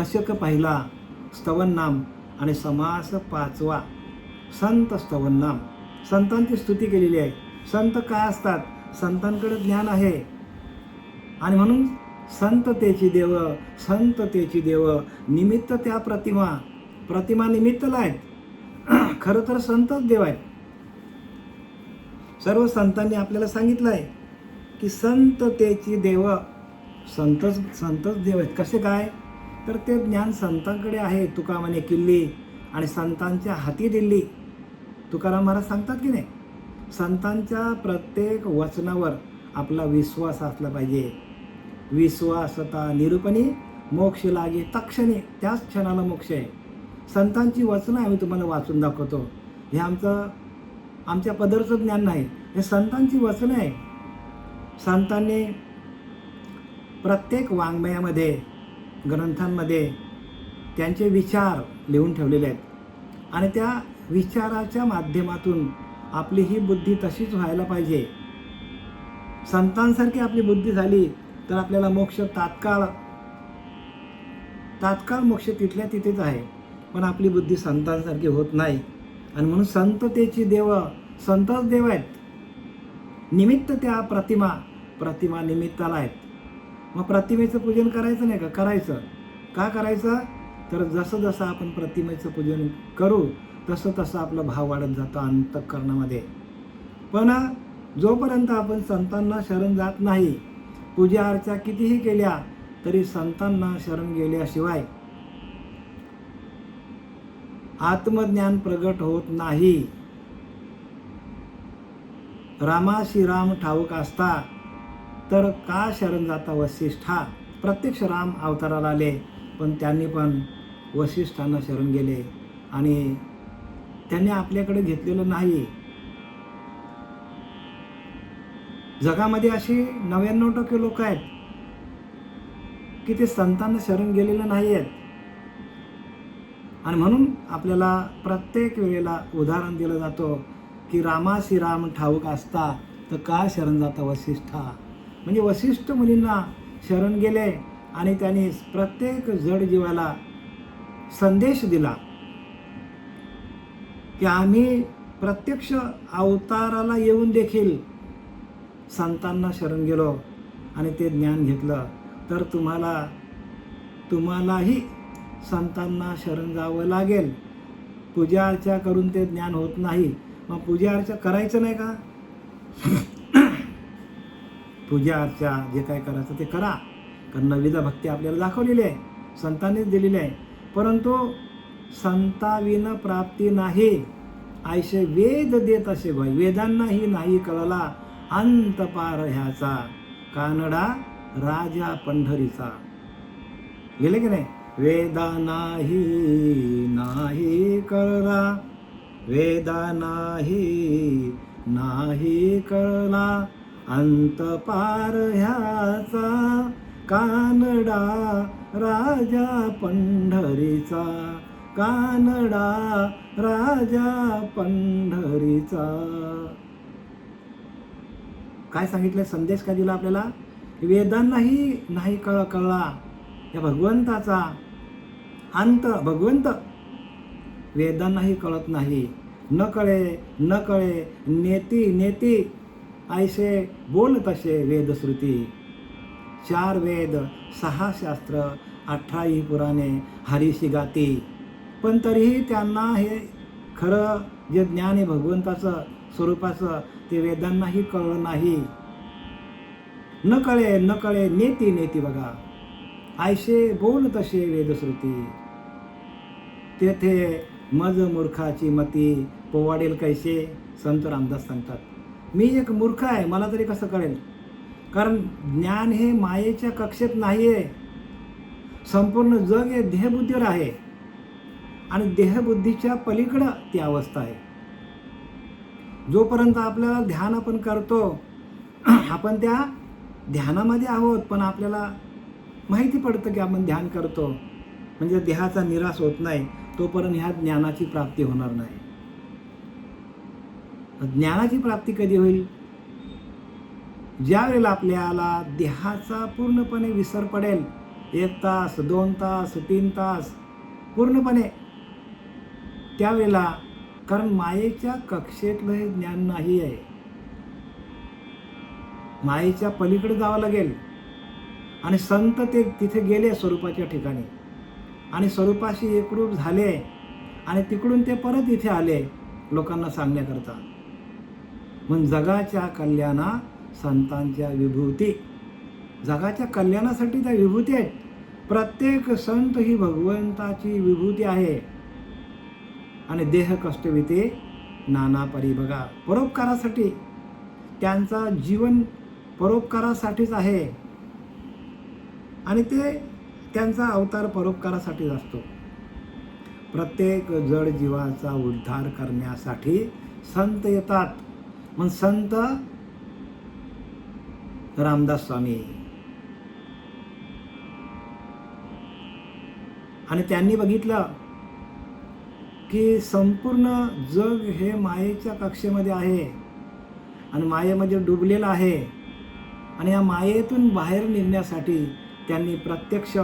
दशक पहिला स्तवन नाम आणि समास पाचवा संत स्तवन नाम. संतांची स्तुती केलेली आहे. संत काय असतात? संतांकडे ज्ञान आहे आणि म्हणून संततेची देव, संततेची देव निमित्त त्या प्रतिमा निमित्तला आहेत. खरं तर संतच देव आहेत. सर्व संतांनी आपल्याला सांगितलं आहे की संततेची देव संतच देव आहेत. कसे काय? तर ते ज्ञान संतांकडे आहे. तुका म्हणे किल्ली आणि संतांच्या हाती दिल्ली. तुकाराम महाराज सांगतात की नाही, संतांच्या प्रत्येक वचनावर आपला विश्वास असला पाहिजे. विश्वासता निरूपणी मोक्ष लागे तक्षणी. त्याच क्षणाला मोक्ष आहे. संतांची वचनं आम्ही तुम्हाला वाचून दाखवतो. हे आमच्या पदरचं ज्ञान नाही, हे संतांची वचनं आहे. संतांनी प्रत्येक वाङ्मयामध्ये, ग्रंथांमध्ये त्यांचे विचार लिहून ठेवलेले आहेत आणि त्या विचाराच्या माध्यमातून आपली ही बुद्धी तशीच व्हायला पाहिजे. संतांसारखी आपली बुद्धी झाली तर आपल्याला मोक्ष तात्काळ मोक्ष तिथल्या तिथेच आहे. पण आपली बुद्धी संतांसारखी होत नाही आणि म्हणून संततेची देव संतच देव आहेत. निमित्त त्या प्रतिमा निमित्ताला आहेत. मग प्रतिमेचं पूजन करायचं नाही का? करायचं. का करायचं? तर जसं जसं आपण प्रतिमेचं पूजन करू तसं तसं आपला भाव वाढत जातो अंतःकरणामध्ये. पण जोपर्यंत आपण संतांना शरण जात नाही, पूजा अर्चा कितीही केल्या तरी संतांना शरण गेल्याशिवाय आत्मज्ञान प्रगट होत नाही. रामाशी राम ठाऊक असता तर का शरण जाता वसिष्ठा. प्रत्यक्ष राम अवताराला आले पण त्यांनी पण वसिष्ठांना शरण गेले आणि त्यांनी आपल्याकडे घेतलेलं नाही. जगामध्ये अशी 99% लोक आहेत की ते संतांना शरण गेलेलं नाही आहेत. आणि म्हणून आपल्याला प्रत्येक वेळेला उदाहरण दिलं जातं की रामाशी राम ठाऊक असता तर का शरण जाता वसिष्ठा. म्हणजे वसिष्ठ मुनींना शरण गेले आणि त्यांनी प्रत्येक जड जीवाला संदेश दिला की आम्ही प्रत्यक्ष अवताराला येऊन देखील संतांना शरण गेलो आणि ते ज्ञान घेतलं. तर तुम्हालाही संतांना शरण जावं लागेल. पूजा अर्चा करून ते ज्ञान होत नाही. मग पूजा अर्चा करायचं नाही का? पूजा अर्चा जे काय करायचं ते करा, कारण नवविध भक्ती आपल्याला दाखवलेली आहे, संतांनीच दिलेली आहे. परंतु संताविन प्राप्ती नाही. ऐसे वेद देत असे भाई. वेदांनाही नाही कळला अंत पार ह्याचा, कानडा राजा पंढरीचा. गेले की नाही? वेदा नाही कळला, वेदा नाही कळला अंत पार ह्याचा, कानडा राजा पंढरीचा, कानडा राजा पंढरीचा. काय सांगितलं? संदेश काय दिला आपल्याला? वेदांनाही नाही कळला या भगवंताचा अंत. भगवंत वेदांनाही कळत नाही. न कळे नेती ऐसे बोल तसे वेदश्रुती. 4 वेद 6 शास्त्र 18 पुराणे हरीशी गाती. पण तरीही त्यांना हे खरं जे ज्ञान आहे भगवंताचं स्वरूपाचं ते वेदांनाही कळलं नाही. न कळे नेती बघा. ऐसे बोल तसे वेदश्रुती. तेथे मज मूर्खाची मती पोवाडेल कैसे. संत रामदास सांगतात, मी एक मूर्ख आहे, मला तरी कसं कळेल? कारण ज्ञान हे मायेच्या कक्षेत नाही आहे. संपूर्ण जग हे देहबुद्धीवर आहे आणि देहबुद्धीच्या पलीकडं ती अवस्था आहे. जोपर्यंत आपल्याला ध्यान आपण करतो, आपण त्या ध्यानामध्ये आहोत, पण आपल्याला माहिती पडतं की आपण ध्यान करतो, म्हणजे देहाचा निराश होत नाही, तोपर्यंत ह्या ज्ञानाची प्राप्ती होणार नाही. ज्ञानाची प्राप्ती कधी होईल? ज्या वेळेला आपल्याला देहाचा पूर्णपणे विसर पडेल, 1 तास, 2 तास, 3 तास पूर्णपणे त्यावेळेला, कारण मायेच्या कक्षेतलं हे ज्ञान नाही आहे. मायेच्या पलीकडे जावं लागेल. आणि संत ते तिथे गेले स्वरूपाच्या ठिकाणी आणि स्वरूपाशी एकरूप झाले आणि तिकडून ते परत इथे आले लोकांना सांगण्याकरता. मग जगाच्या कल्याणा संतांच्या विभूती, जगाच्या कल्याणासाठी त्या विभूती आहेत. प्रत्येक संत ही भगवंताची विभूती आहे. आणि देह कष्टविते नाना परी, बघा, परोपकारासाठी, त्यांचा जीवन परोपकारासाठीच आहे आणि ते त्यांचा अवतार परोपकारासाठीच असतो. प्रत्येक जड जीवाचा उद्धार करण्यासाठी संत येतात. मग संत रामदास स्वामी, आणि त्यांनी बघितलं की संपूर्ण जग हे मायेच्या कक्षेमध्ये आहे आणि मायेमध्ये डुबलेलं आहे. आणि या मायेतून बाहेर निघण्यासाठी त्यांनी प्रत्यक्ष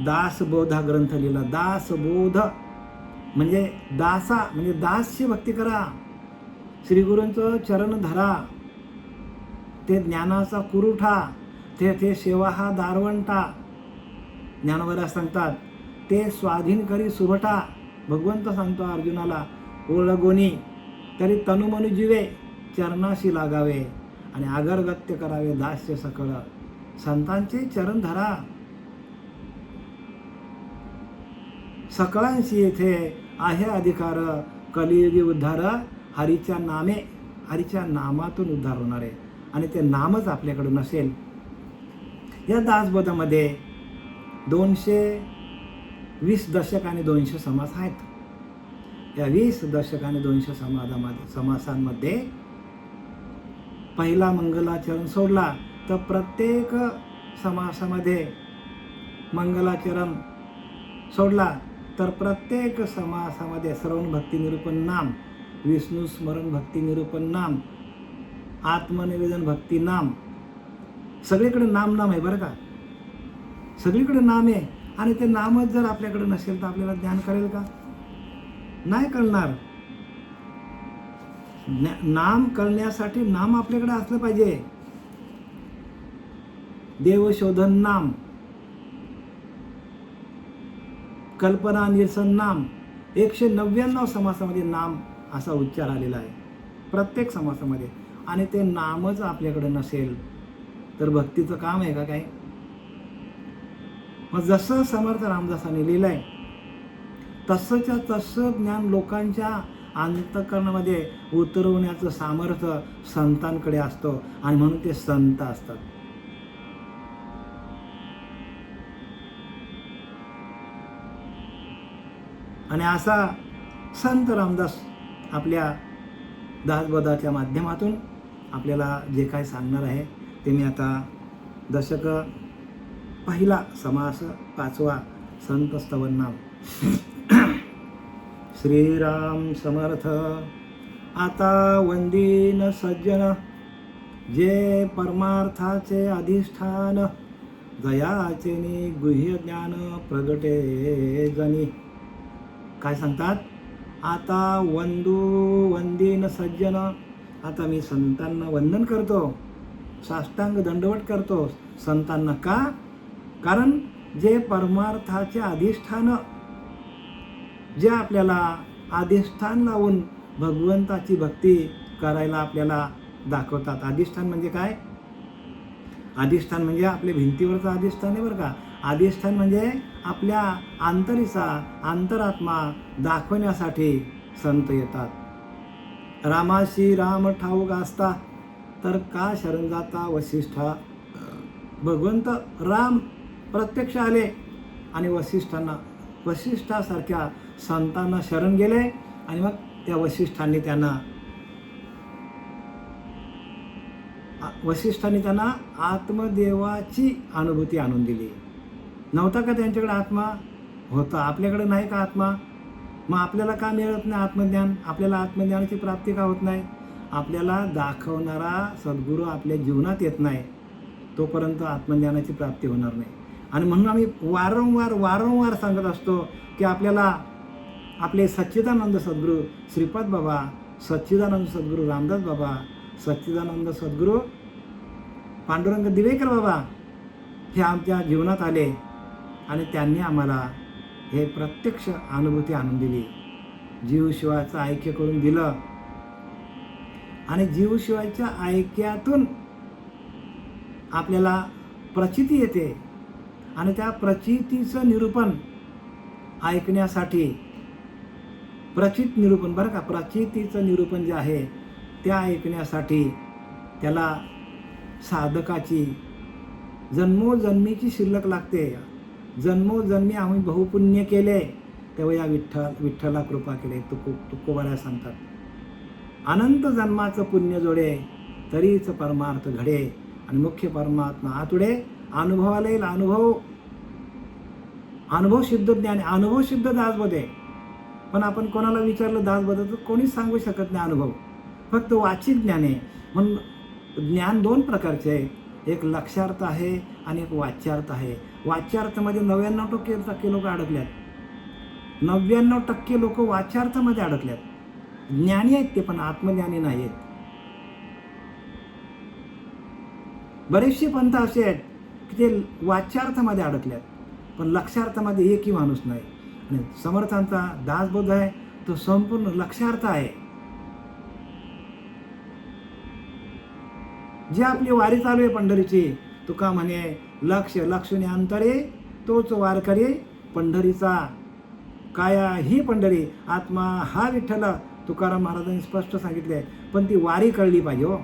दासबोध हा ग्रंथ लिहिला. दासबोध म्हणजे दासा, म्हणजे दासची भक्ती करा, श्रीगुरूंचं चरण धरा, ते ज्ञानाचा कुरुठा, ते सेवा हा दारवंटा. ज्ञानोबा सांगतात ते स्वाधीन करी सुभटा. भगवंत सांगतो अर्जुनाला, ओळगोनी तरी तनुमनु जीवे, चरणाशी लागावे आणि आगरगत्य करावे दास्य सकळ. संतांचे चरण धरा. सकळांशी येथे आहे अधिकार, कलियुगी उद्धार हरीच्या नामे, हरीच्या नामातून उद्धार होणार आहे. आणि ते नामच आपल्याकडे नसेल. या दासबोधामध्ये 220 दशक आणि 200 समास आहेत. या 20 दशक आणि 200 समासांमध्ये पहिला मंगलाचरण सोडला तर प्रत्येक समासामध्ये मंगलाचरण सोडला तर प्रत्येक समासामध्ये श्रवण भक्ती निरूपण नाम, विष्णू स्मरण भक्ती निरूपण नाम, आत्मनिवेदन भक्ती नाम, सगळीकडे नाम आहे बरं का, सगळीकडे नाम आहे. आणि ते नामच जर आपल्याकडे नसेल तर आपल्याला ज्ञान कळेल का? नाही कळणार. नाम कळण्यासाठी नाम आपल्याकडे असलं पाहिजे. देवशोधन नाम, कल्पना निरसन नाम, 199 समासामध्ये नाम असा उच्चार आलेला आहे प्रत्येक समासामध्ये. आणि ते नामच आपल्याकडे नसेल तर भक्तीचं काम आहे का काय? मग जसं समर्थ रामदासांनी लिहिलं आहे तसंच्या तसं ज्ञान लोकांच्या अंतःकरणामध्ये उतरवण्याचं सामर्थ्य संतांकडे असतं आणि म्हणून ते संत असतात. आणि असा संत रामदास आपल्या दासबोधाच्या माध्यमातून आपल्याला जे काय सांगणार आहे ते मी आता दशक पहिला समास 5वा संत स्तवन नाम. श्रीराम समर्थ. आता वंदीन सज्जन, जे परमार्थाचे अधिष्ठान, दयाचे गुह्य ज्ञान प्रगटे जनी. काय सांगतात? आता वंदीन सज्जन, आता मी संतांना वंदन करतो, साष्टांग दंडवट करतो संतांना. का? कारण जे परमार्थाचे अधिष्ठान, जे आपल्याला अधिष्ठान लावून भगवंताची भक्ती करायला आपल्याला दाखवतात. अधिष्ठान म्हणजे काय? अधिष्ठान म्हणजे आपल्या भिंतीवरचं अधिष्ठान आहे बरं का. अधिष्ठान म्हणजे आपल्या अंतरीचा अंतरात्मा दाखवण्यासाठी संत येतात. रामाशी राम ठाऊक असता तर का शरण जाता वसिष्ठा. भगवंत राम प्रत्यक्ष आले आणि वसिष्ठासारख्या संतांना शरण गेले आणि मग त्या वसिष्ठांनी त्यांना आत्मदेवाची अनुभूती आणून दिली. नव्हता का त्यांच्याकडे आत्मा? होता. आपल्याकडे नाही का आत्मा? मग आपल्याला का मिळत नाही आत्मज्ञान? आपल्याला आत्मज्ञानाची प्राप्ती का होत नाही? आपल्याला दाखवणारा सद्गुरू आपल्या जीवनात येत नाही तोपर्यंत आत्मज्ञानाची प्राप्ती होणार नाही. आणि म्हणून आम्ही वारंवार सांगत असतो की आपल्याला आपले सच्चिदानंद सद्गुरू श्रीपाद बाबा, सच्चिदानंद सद्गुरू रामदास बाबा, सच्चिदानंद सद्गुरू पांडुरंग दिवेकर बाबा हे आमच्या जीवनात आले आणि त्यांनी आम्हाला हे प्रत्यक्ष अनुभूती आणून दिली. जीवशिवाचं ऐक्य करून दिलं आणि जीवशिवाच्या ऐक्यातून आपल्याला प्रचिती येते आणि त्या प्रचितीचं निरूपण ऐकण्यासाठी, प्रचित निरूपण बरं का, प्रचितीचं निरूपण जे आहे त्या ऐकण्यासाठी त्याला साधकाची जन्मोजन्मीची शिल्लक लागते. जन्मोजन्मी आम्ही बहुपुण्य केले तेव्हा या विठ्ठला कृपा केले. तुकोबाऱ्या सांगतात, अनंत जन्माचं पुण्य जोडे तरीच परमार्थ घडे. आणि मुख्य परमात्मा आतुडे अनुभवाला येईल. अनुभव सिद्ध ज्ञान, अनुभव सिद्ध दासबोध आहे. पण आपण कोणाला विचारलं दासबोध तर कोणीच सांगू शकत नाही अनुभव, फक्त वाचिक ज्ञान आहे. म्हणून ज्ञान दोन प्रकारचे आहे, एक लक्षार्थ आहे आणि एक वाच्यार्थ आहे. वाच्यार्थामध्ये 99% लोक अडकल्यात, 99% लोक वाच्यार्थामध्ये अडकल्यात. ज्ञानी आहेत ते पण आत्मज्ञानी नाही आहेत. बरेचसे पंथ असे आहेत की ते वाच्यार्थामध्ये अडकल्यात पण लक्षार्थामध्ये एकही माणूस नाही. आणि समर्थांचा दासबोध आहे तो संपूर्ण लक्षार्थ आहे. जी आपली वारी चालू आहे पंढरीची, तुका म्हणे लक्ष लक्षणे अंतरे तोच वारकरी पंढरीचा. काया ही पंढरी, आत्मा हा विठ्ठल, तुकाराम महाराजांनी स्पष्ट सांगितले. पण ती वारी कळली पाहिजे हो.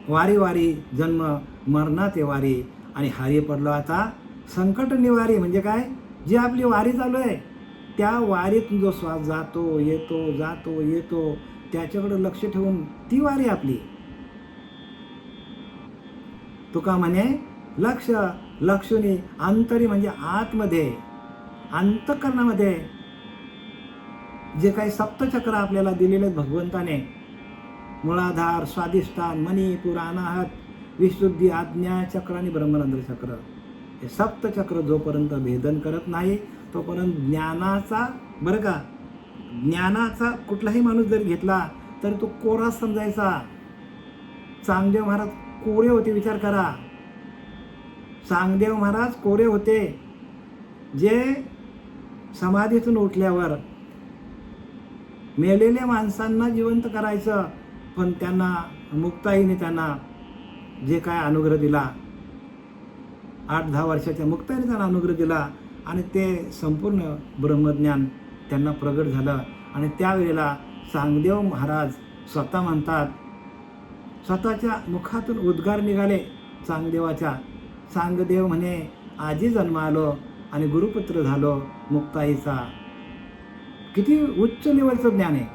वारी जन्म मरणाचे वारी आणि हारी पडलो आता संकट निवारी. म्हणजे काय, जी आपली वारी चालू आहे त्या वारीत जो श्वास जातो येतो त्याच्याकडे लक्ष ठेवून ती वारी आपली. तुका म्हणे लक्ष लक्षुनी अंतरी, म्हणजे आतमध्ये अंतःकरणामध्ये जे काही सप्तचक्र आपल्याला दिलेले भगवंताने, मूळाधार, स्वाधिष्ठान, मणिपूर, अनाहत, विशुद्धी, आज्ञा चक्र आणि ब्रह्मरंध्र चक्र, हे सप्तचक्र जोपर्यंत भेदन करत नाही तोपर्यंत ज्ञानाचा, बरं का, ज्ञानाचा कुठलाही माणूस जर घेतला तर तो कोरा समजायचा. चांगदेव महाराज कोरे होते, विचार करा. चांगदेव महाराज कोरे होते, जे समाधीतून उठल्यावर मेलेल्या माणसांना जिवंत करायचं. पण त्यांना मुक्ताईने त्यांना जे काय अनुग्रह दिला, 8-10 वर्षाच्या मुक्ताईने त्यांना अनुग्रह दिला आणि ते संपूर्ण ब्रह्मज्ञान त्यांना प्रगट झालं. आणि त्यावेळेला चांगदेव महाराज स्वतः म्हणतात, स्वतःच्या मुखातून उद्गार निघाले चांगदेवाच्या. चांगदेव म्हणे आजी जन्म आलो आणि गुरुपुत्र झालो मुक्ताईचा. किती उच्च लेवलचं ज्ञान आहे.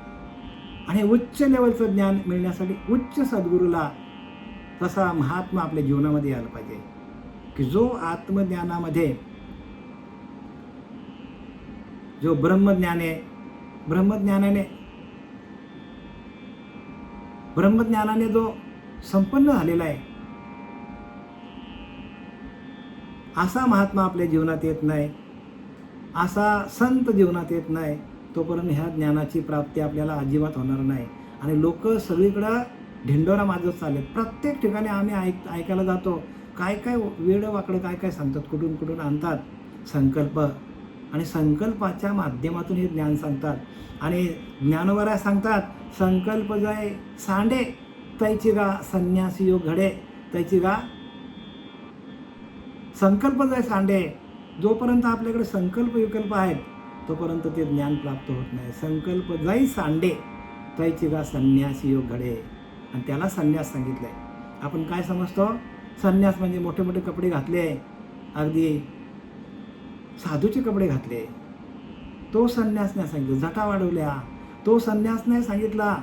आणि उच्च लेवलचं ज्ञान मिळण्यासाठी उच्च सद्गुरूला तसा महात्मा आपल्या जीवनामध्ये यायला पाहिजे की जो आत्मज्ञानामध्ये, जो ब्रह्मज्ञानाने जो संपन्न झालेला आहे, असा महात्मा आपल्या जीवनात येत नाही, असा संत जीवनात येत नाही, तोपर्यंत ह्या ज्ञानाची प्राप्ती आपल्याला अजिबात होणार नाही. आणि लोक सगळीकडं ढिंडोरा माजत चालले. प्रत्येक ठिकाणी आम्ही ऐकायला जातो, काय वेडं वाकडं काय सांगतात, कुठून आणतात संकल्प, आणि संकल्पाच्या माध्यमातून हे ज्ञान सांगतात. आणि ज्ञानोबऱ्या सांगतात, संकल्प जाय सांडे तैची गा संन्यासी योग घडे. तैची गा संकल्प जाय सांडे. जोपर्यंत आपल्याकडे संकल्प विकल्प आहेत तोपर्यंत ते ज्ञान प्राप्त होत नाही. संकल्प जाई सांडे तैची गा संन्यासी योग घडे. आणि त्याला संन्यास सांगितलंय. आपण काय समजतो, संन्यास म्हणजे मोठे मोठे कपडे घातले, अगदी साधूचे कपडे घातले, तो संन्यास नाही सांगितलं. जटा वाढवल्या, तो संन्यास नाही सांगितला.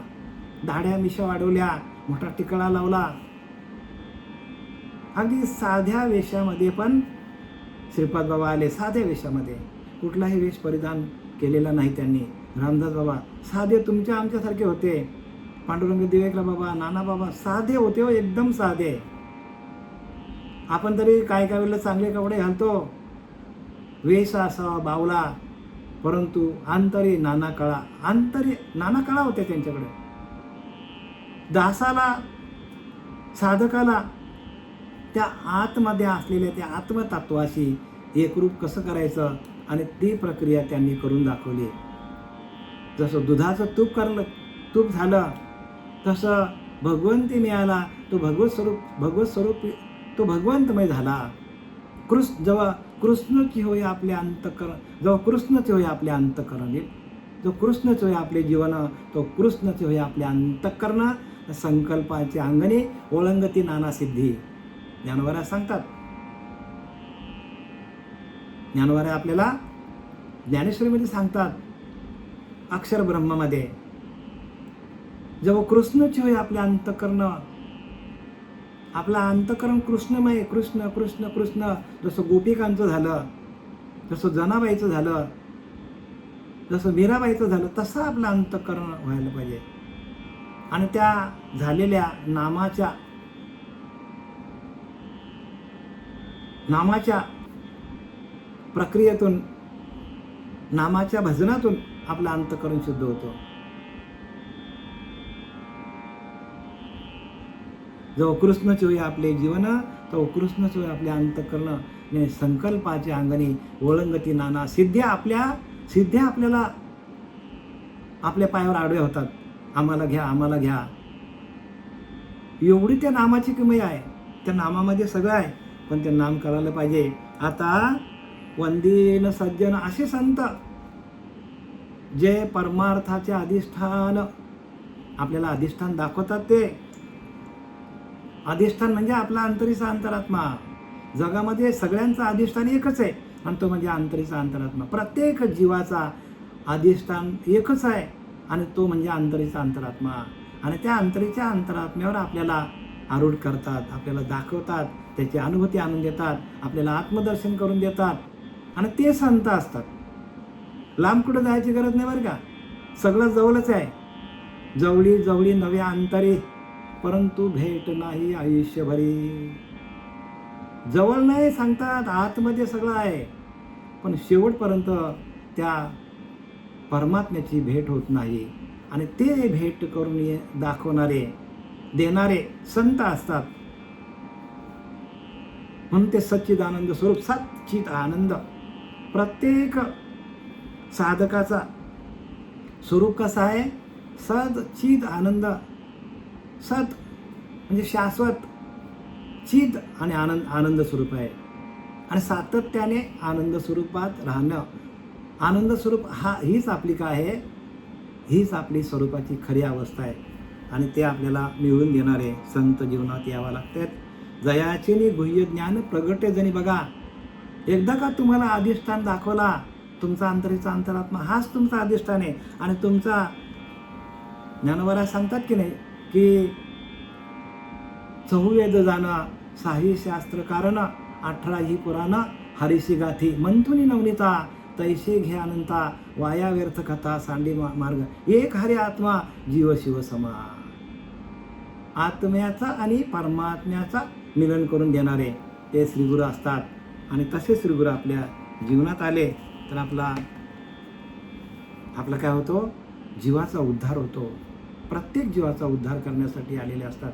दाढ्या मिशा वाढवल्या, मोठा टिकळा लावला. अगदी साध्या वेशामध्ये पण श्रीपाद बाबा आले, साध्या वेशामध्ये, कुठलाही वेश परिधान केलेला नाही त्यांनी. रामदास बाबा साधे तुमच्या आमच्यासारखे होते. पांडुरंग दिवेकला बाबा, नाना बाबा साधे होते हो, एकदम साधे. आपण तरी काय काय वेळेला चांगले कपडे घालतो, वेश असावा बावला, परंतु अंतरी नाना कळा. अंतरी नाना कळा होत्या त्यांच्याकडे. दासाला, साधकाला त्या आतमध्ये असलेल्या त्या आत्मतत्वाशी एकरूप कसं करायचं, आणि ती प्रक्रिया त्यांनी करून दाखवली. जसं दुधाचं तूप झालं, तसं भगवंती मिळाला, तो भगवत स्वरूप तो भगवंतमय झाला. जेव्हा कृष्णची होय आपले अंतःकरण, जेव्हा कृष्णचे होय आपले अंतःकरण, जो कृष्णचे होय आपले जीवन, तो कृष्णचे होय आपले अंतःकरण, संकल्पाचे अंगणे ओळंगती नाना सिद्धी. ज्ञानोबा सांगतात, ज्ञानोबा आपल्याला ज्ञानेश्वरीमध्ये सांगतात, अक्षर ब्रह्मामध्ये, जेव्हा कृष्णची होय आपले अंतःकरण, आपला अंतःकरण कृष्णमय, कृष्ण कृष्ण कृष्ण, जसं गोपिकांचं झालं, जसं जनाबाईचं झालं, जसं मीराबाईचं झालं, तसं आपलं अंतःकरण व्हायला पाहिजे. आणि त्या झालेल्या नामाच्या प्रक्रियेतून, नामाच्या भजनातून आपलं अंतःकरण शुद्ध होतं. जेव्हा कृष्णच होय आपले जीवन, तो कृष्णच होय आपले अंतःकरण, संकल्पाचे अंगणी ओळंगती नाना सिद्ध्या. आपल्याला आपल्या पायावर आडव्या होतात, आम्हाला घ्या, आम्हाला घ्या. एवढी त्या नामाची किमया आहे. त्या नामामध्ये सगळं आहे, पण ते नाम करायला पाहिजे. आता वंदीन सज्जन असे संत, जे परमार्थाचे अधिष्ठान आपल्याला अधिष्ठान दाखवतात. ते अधिष्ठान म्हणजे आपला अंतरीचा अंतरात्मा. जगामध्ये सगळ्यांचं अधिष्ठान एकच आहे, आणि तो म्हणजे अंतरीचा अंतरात्मा. प्रत्येक जीवाचा अधिष्ठान एकच आहे, आणि तो म्हणजे अंतरीचा अंतरात्मा. आणि त्या अंतरीच्या अंतरात्म्यावर आपल्याला आरूढ करतात, आपल्याला दाखवतात, त्याची अनुभूती आणून देतात, आपल्याला आत्मदर्शन करून देतात. आणि ते संत असतात. लांब कुठं जायची गरज नाही बरं का, सगळं जवळच आहे. जवळी जवळी नव्या अंतरी, परंतु भेट नाही आयुष्यभरी. जवळ नाही सांगतात, आतमध्ये सगळं आहे, पण शेवटपर्यंत त्या परमात्म्याची भेट होत नाही. आणि ते भेट करून दाखवणारे, देणारे संत असतात. म्हणून ते सच्चिदानंद स्वरूप, सच्चित आनंद. प्रत्येक साधकाचा स्वरूप कसा आहे, सच्चित आनंद. सत म्हणजे शाश्वत, चित आणि आनंद स्वरूप आहे. आणि सातत्याने आनंद स्वरूपात राहणं, आनंद स्वरूप हीच आपली काय आहे, हीच आपली स्वरूपाची खरी अवस्था आहे. आणि ते आपल्याला मिळवून देणारे संत जीवनात यावं लागतात. जयाचे गुह्य ज्ञान प्रगटे जणी. बघा, एकदा का तुम्हाला अधिष्ठान दाखवला, तुमचा अंतरीचा अंतरात्मा हाच तुमचा अधिष्ठान आहे. आणि तुमचा ज्ञानोबा सांगतात की नाही, की चहुवेद जाणं, साही शास्त्र कारण, 18 ही पुराण, हरीशी गाथी, मंथुनी नवनीता, तैसे घे अनंता, वाया व्यर्थ कथा, सांडी मार्ग, एक हरी आत्मा, जीव शिव समा. आत्म्याचा आणि परमात्म्याचा मिलन करून देणारे ते श्रीगुरु असतात. आणि तसे श्रीगुरु आपल्या जीवनात आले तर आपला काय होतो, जीवाचा उद्धार होतो. प्रत्येक जीवाचा उद्धार करण्यासाठी आलेले असतात.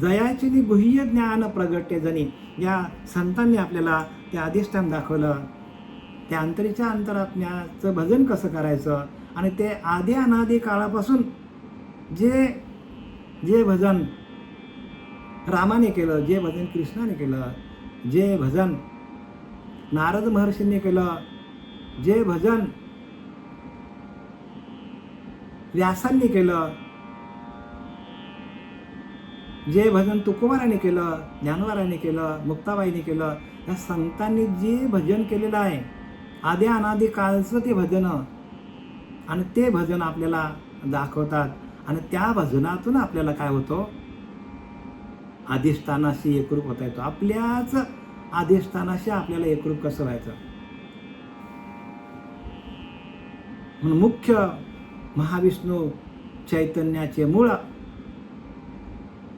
जयाचे गुह्य ज्ञान प्रगटे जनी. या संतांनी आपल्याला ते अधिष्ठान दाखवलं, त्या अंतरीच्या अंतरात्म्याचं भजन कसं करायचं. आणि ते आधी अनादी काळापासून जे भजन रामाने केलं, जे भजन कृष्णाने केलं, जे भजन नारद महर्षींनी केलं, जे भजन व्यासांनी केलं, जे भजन तुकोबाराने केलं, ज्ञानोबाराने केलं, मुक्ताबाईने केलं, या संतांनी जे भजन केलेलं आहे, आधी अनादी काळचं ते भजन, आणि ते भजन आपल्याला दाखवतात. आणि त्या भजनातून आपल्याला काय होतं, अधिष्ठानाशी एकरूप होता येतो. आपल्याच अधिष्ठानाशी आपल्याला एकरूप कसं व्हायचं. म्हणून मुख्य महाविष्णू चैतन्याचे मूळ,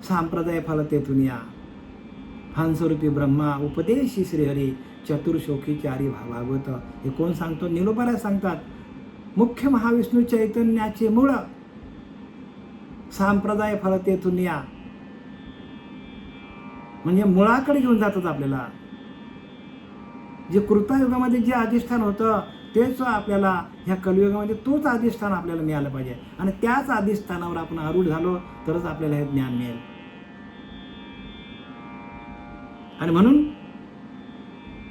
संप्रदाय फल तेथून या. हंसरूपी ब्रह्मा उपदेशी श्रीहरी चतुर्शोकी चारी भागवत. हे कोण सांगतो? निलोपारा सांगतात. मुख्य महाविष्णू चैतन्याचे मूळ संप्रदाय फळ तेथून या, म्हणजे मुळाकडे घेऊन जातात आपल्याला. जे कृतायुगामध्ये जे अधिष्ठान होतं तेच आपल्याला ह्या कलियुगामध्ये तोच अधिष्ठान आपल्याला मिळालं पाहिजे. आणि त्याच अधिष्ठानावर आपण आरूढ झालो तरच आपल्याला हे ज्ञान मिळेल. आणि म्हणून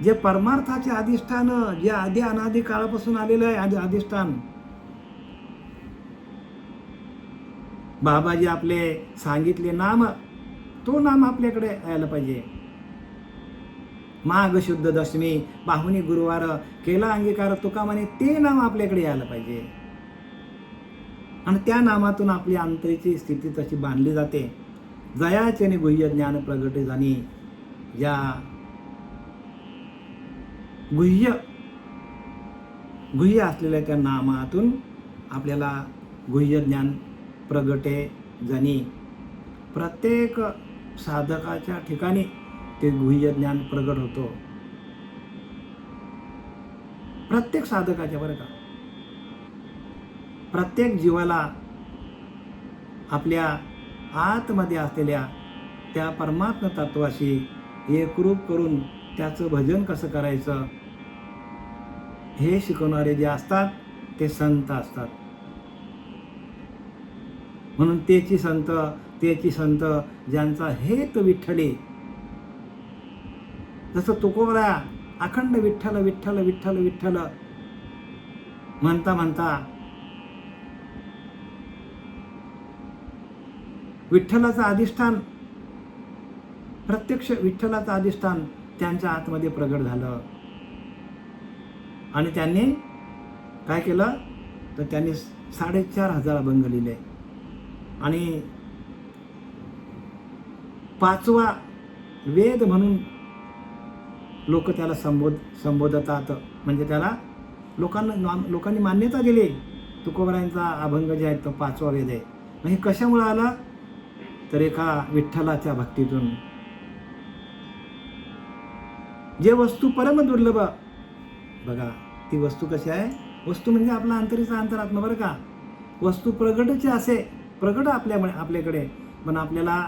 जे परमार्थाचे अधिष्ठान, जे आधी अनादी काळापासून आलेलं आहे अधिष्ठान, बाबाजी आपले सांगितले नाम, तो नाम आपल्याकडे यायला पाहिजे. माघ शुद्ध दशमी पाहुणी गुरुवार केला अंगीकार तुका म्हणे, ते नाम आपल्याकडे यायला पाहिजे. आणि त्या नामातून आपली अंतरीची स्थिती तशी बांधली जाते. जयाचे गुह्य ज्ञान प्रगट जाणी, या गुह्य असलेल्या त्या नामातून आपल्याला गुह्य ज्ञान प्रगटे जाणी. प्रत्येक साधकाच्या ठिकाणी ते गुह्य ज्ञान प्रगट होतो. प्रत्येक साधकाच्या, बरं का, प्रत्येक जीवाला आपल्या आतमध्ये असलेल्या त्या परमात्म तत्वाशी एकरूप करून त्याचं भजन कसं करायचं हे शिकवणारे जे असतात ते संत असतात. म्हणून तेची संत ज्यांचा हेत विठ्ठले, जसं तुकोबरा अखंड विठ्ठल विठ्ठल विठ्ठल विठ्ठल म्हणता म्हणता विठ्ठलाचं अधिष्ठान, प्रत्यक्ष विठ्ठलाचं अधिष्ठान त्यांच्या आतमध्ये प्रगट झालं. आणि त्यांनी काय केलं तर त्यांनी 4,500 अभंग लिहिले. आणि 5वा वेद म्हणून लोक त्याला संबोधतात. म्हणजे त्याला लोकांनी मान्यता दिली. तुकोबरायांचा अभंग जे आहे तो 5वा वेद आहे. मग हे कशामुळे आला तर एका विठ्ठलाच्या भक्तीतून. जे वस्तू परम दुर्लभ, बघा ती वस्तू कशी आहे? वस्तू म्हणजे आपला अंतरीचा अंतरात्मा, बरं का. वस्तू प्रगटची असे, प्रगट आपल्याकडे, पण आपल्याला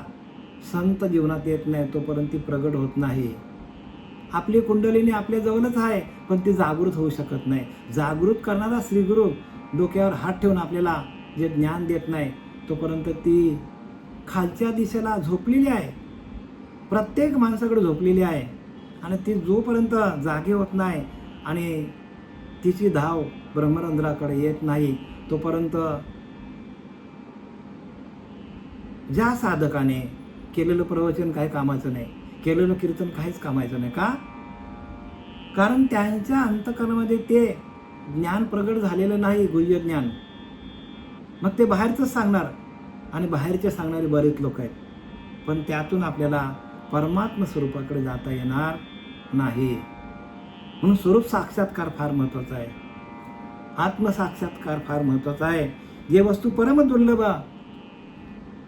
संत जीवनात येत नाही तोपर्यंत ती प्रगट होत नाही. आपली कुंडलिनी आपल्या जवळच आहे पण ती जागृत होऊ शकत नाही. जागृत करणारा श्रीगुरु डोक्यावर हात ठेवून आपल्याला जे ज्ञान देत नाही तोपर्यंत ती खालच्या दिशेला झोपलेली आहे. प्रत्येक माणसाकडे झोपलेली आहे. आणि ती जोपर्यंत जागे होत नाही आणि तिची धाव ब्रह्मरंध्राकडे येत नाही तोपर्यंत ज्या साधकाने केलेलं प्रवचन काही कामाचं नाही, केलेलं कीर्तन काहीच कामाचं नाही. का? कारण त्यांच्या अंतःकरणामध्ये ते ज्ञान प्रगट झालेलं नाही, गुह्य ज्ञान. मग ते बाहेरचंच सांगणार आणि बाहेरचे सांगणारे बरेच लोक आहेत, पण त्यातून आपल्याला परमात्म स्वरूपाकडे जाता येणार नाही. म्हणून स्वरूप साक्षात्कार फार महत्त्वाचा आहे. आत्मसाक्षात्कार फार महत्त्वाचा आहे. जे वस्तू परम दुर्लभ,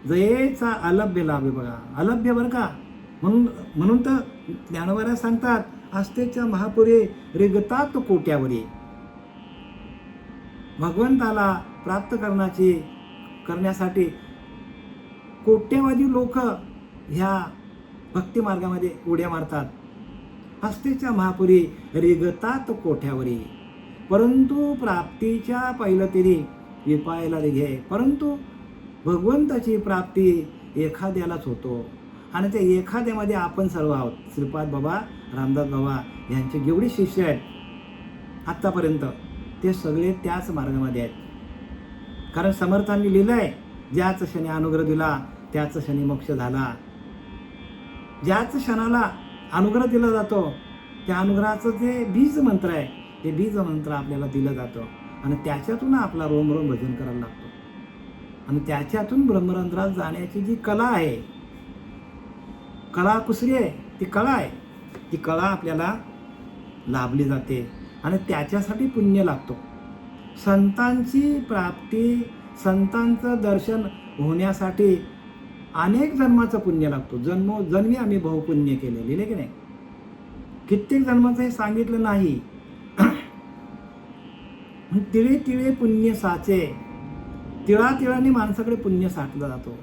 जयेचा अलभ्य लाभ आहे. बघा अलभ्य, बरं का. म्हणून तर ज्ञानोबाऱ्या सांगतात, आस्थेच्या महापुरे रिगतात कोट्यावरी. भगवंताला प्राप्त करण्यासाठी कोट्यवधी लोक ह्या भक्तिमार्गामध्ये उड्या मारतात. हस्तेच्या महापुरी रिगतात कोठ्यावरी, परंतु प्राप्तीच्या पैलतीरी विपायला रिघे. परंतु भगवंताची प्राप्ती एखाद्यालाच होतो आणि त्या एखाद्यामध्ये आपण सर्व आहोत. श्रीपाद बाबा, रामदास बाबा यांचे जेवढे शिष्य आहेत आत्तापर्यंत ते सगळे त्याच मार्गामध्ये आहेत. कारण समर्थांनी लिहिलं आहे, ज्याच क्षणी अनुग्रह दिला त्याच क्षणी मोक्ष झाला. ज्याच क्षणाला अनुग्रह दिला जातो त्या अनुग्रहाचं जे बीज मंत्र आहे ते बीज मंत्र आपल्याला दिलं जातं आणि त्याच्यातून आपला रोम रोम भजन करायला लागतो. आणि त्याच्यातून ब्रह्मरंध्रात जाण्याची जी कला आहे, कला कुसरी आहे, ती कला आहे, ती कला आपल्याला लाभली जाते आणि त्याच्यासाठी पुण्य लागतो. संतांची प्राप्ती, संतांचं दर्शन होण्यासाठी अनेक जन्माचं पुण्य लागतो. जन्मी आम्ही बहुपुण्य केले, लिहिले की नाही? कित्येक जन्माचं हे सांगितलं नाही. तिळे तिळे पुण्य साचे, तिळातिळाने माणसाकडे पुण्य साठला जातो.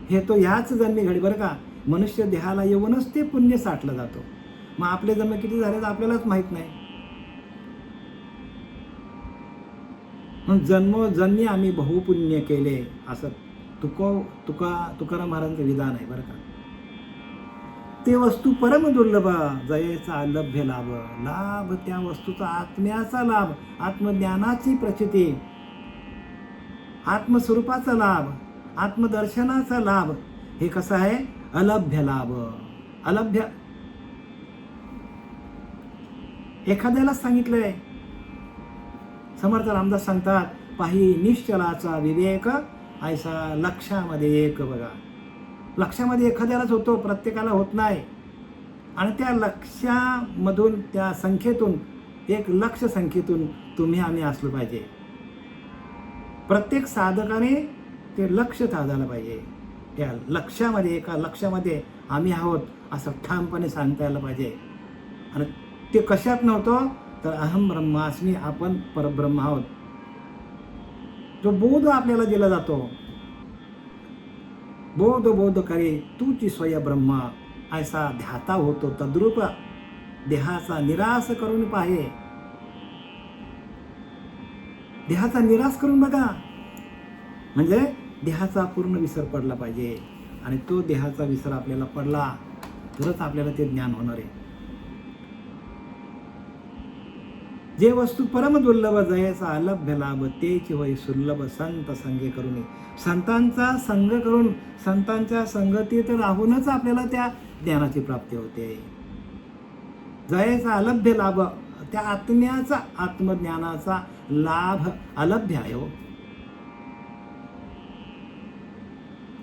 हे तो ह्याच जन्मी घडी, बरं का, मनुष्य देहाला येऊनच ते पुण्य साठलं जातो. मग आपले जन्म किती झाले तर आपल्यालाच माहित नाही. जन्मी आम्ही बहुपुण्य केले, असं तुकाराम महाराजांचं विधान आहे, बरं का. ते वस्तू परम दुर्लभ, जयेचा अलभ्य लाभ. लाभ त्या वस्तूचा आत्म्याचा लाभ, आत्मज्ञानाची प्रचिती, आत्मस्वरूपाचा लाभ, आत्मदर्शनाचा लाभ. हे कसं आहे? अलभ्य लाभ. अलभ्य एखाद्याला सांगितलंय. समर्थ रामदास सांगतात, पाही निश्चलाचा विवेक ऐसा लक्षामध्ये एक. बघा, लक्षामध्ये एखाद्यालाच होतो, प्रत्येकाला होत नाही. आणि त्या लक्षामधून, त्या संख्येतून, एक लक्ष संख्येतून तुम्ही आम्ही असलो पाहिजे. प्रत्येक साधकाने ते लक्ष साधायला पाहिजे. त्या लक्षामध्ये, एका लक्षामध्ये आम्ही आहोत असं ठामपणे सांगता यायला पाहिजे. आणि ते कशात नव्हतं तर अहम ब्रह्मास्मी, आपण परब्रह्म आहोत. जो बोध आपल्याला दिला जातो, बोध करे तूची स्वय ब्रह्म, ऐसा ध्याता होतो तद्रूप, देहाचा निराश करून पाहे. देहाचा निराश करून बघा, म्हणजे देहाचा पूर्ण विसर पडला पाहिजे. आणि तो देहाचा विसर आपल्याला पडला तरच आपल्याला ते ज्ञान होणार आहे. जे वस्तू परम दुर्लभ, जयेचा अलभ्य लाभ, तेच होय सुलभ संत संगे करून. संतांचा संग करून, संतांच्या संगतीत राहूनच आपल्याला त्या ज्ञानाची प्राप्ती होते. जयेचा अलभ्य लाभ, त्या आत्म्याचा, आत्मज्ञानाचा लाभ अलभ्य आहे हो.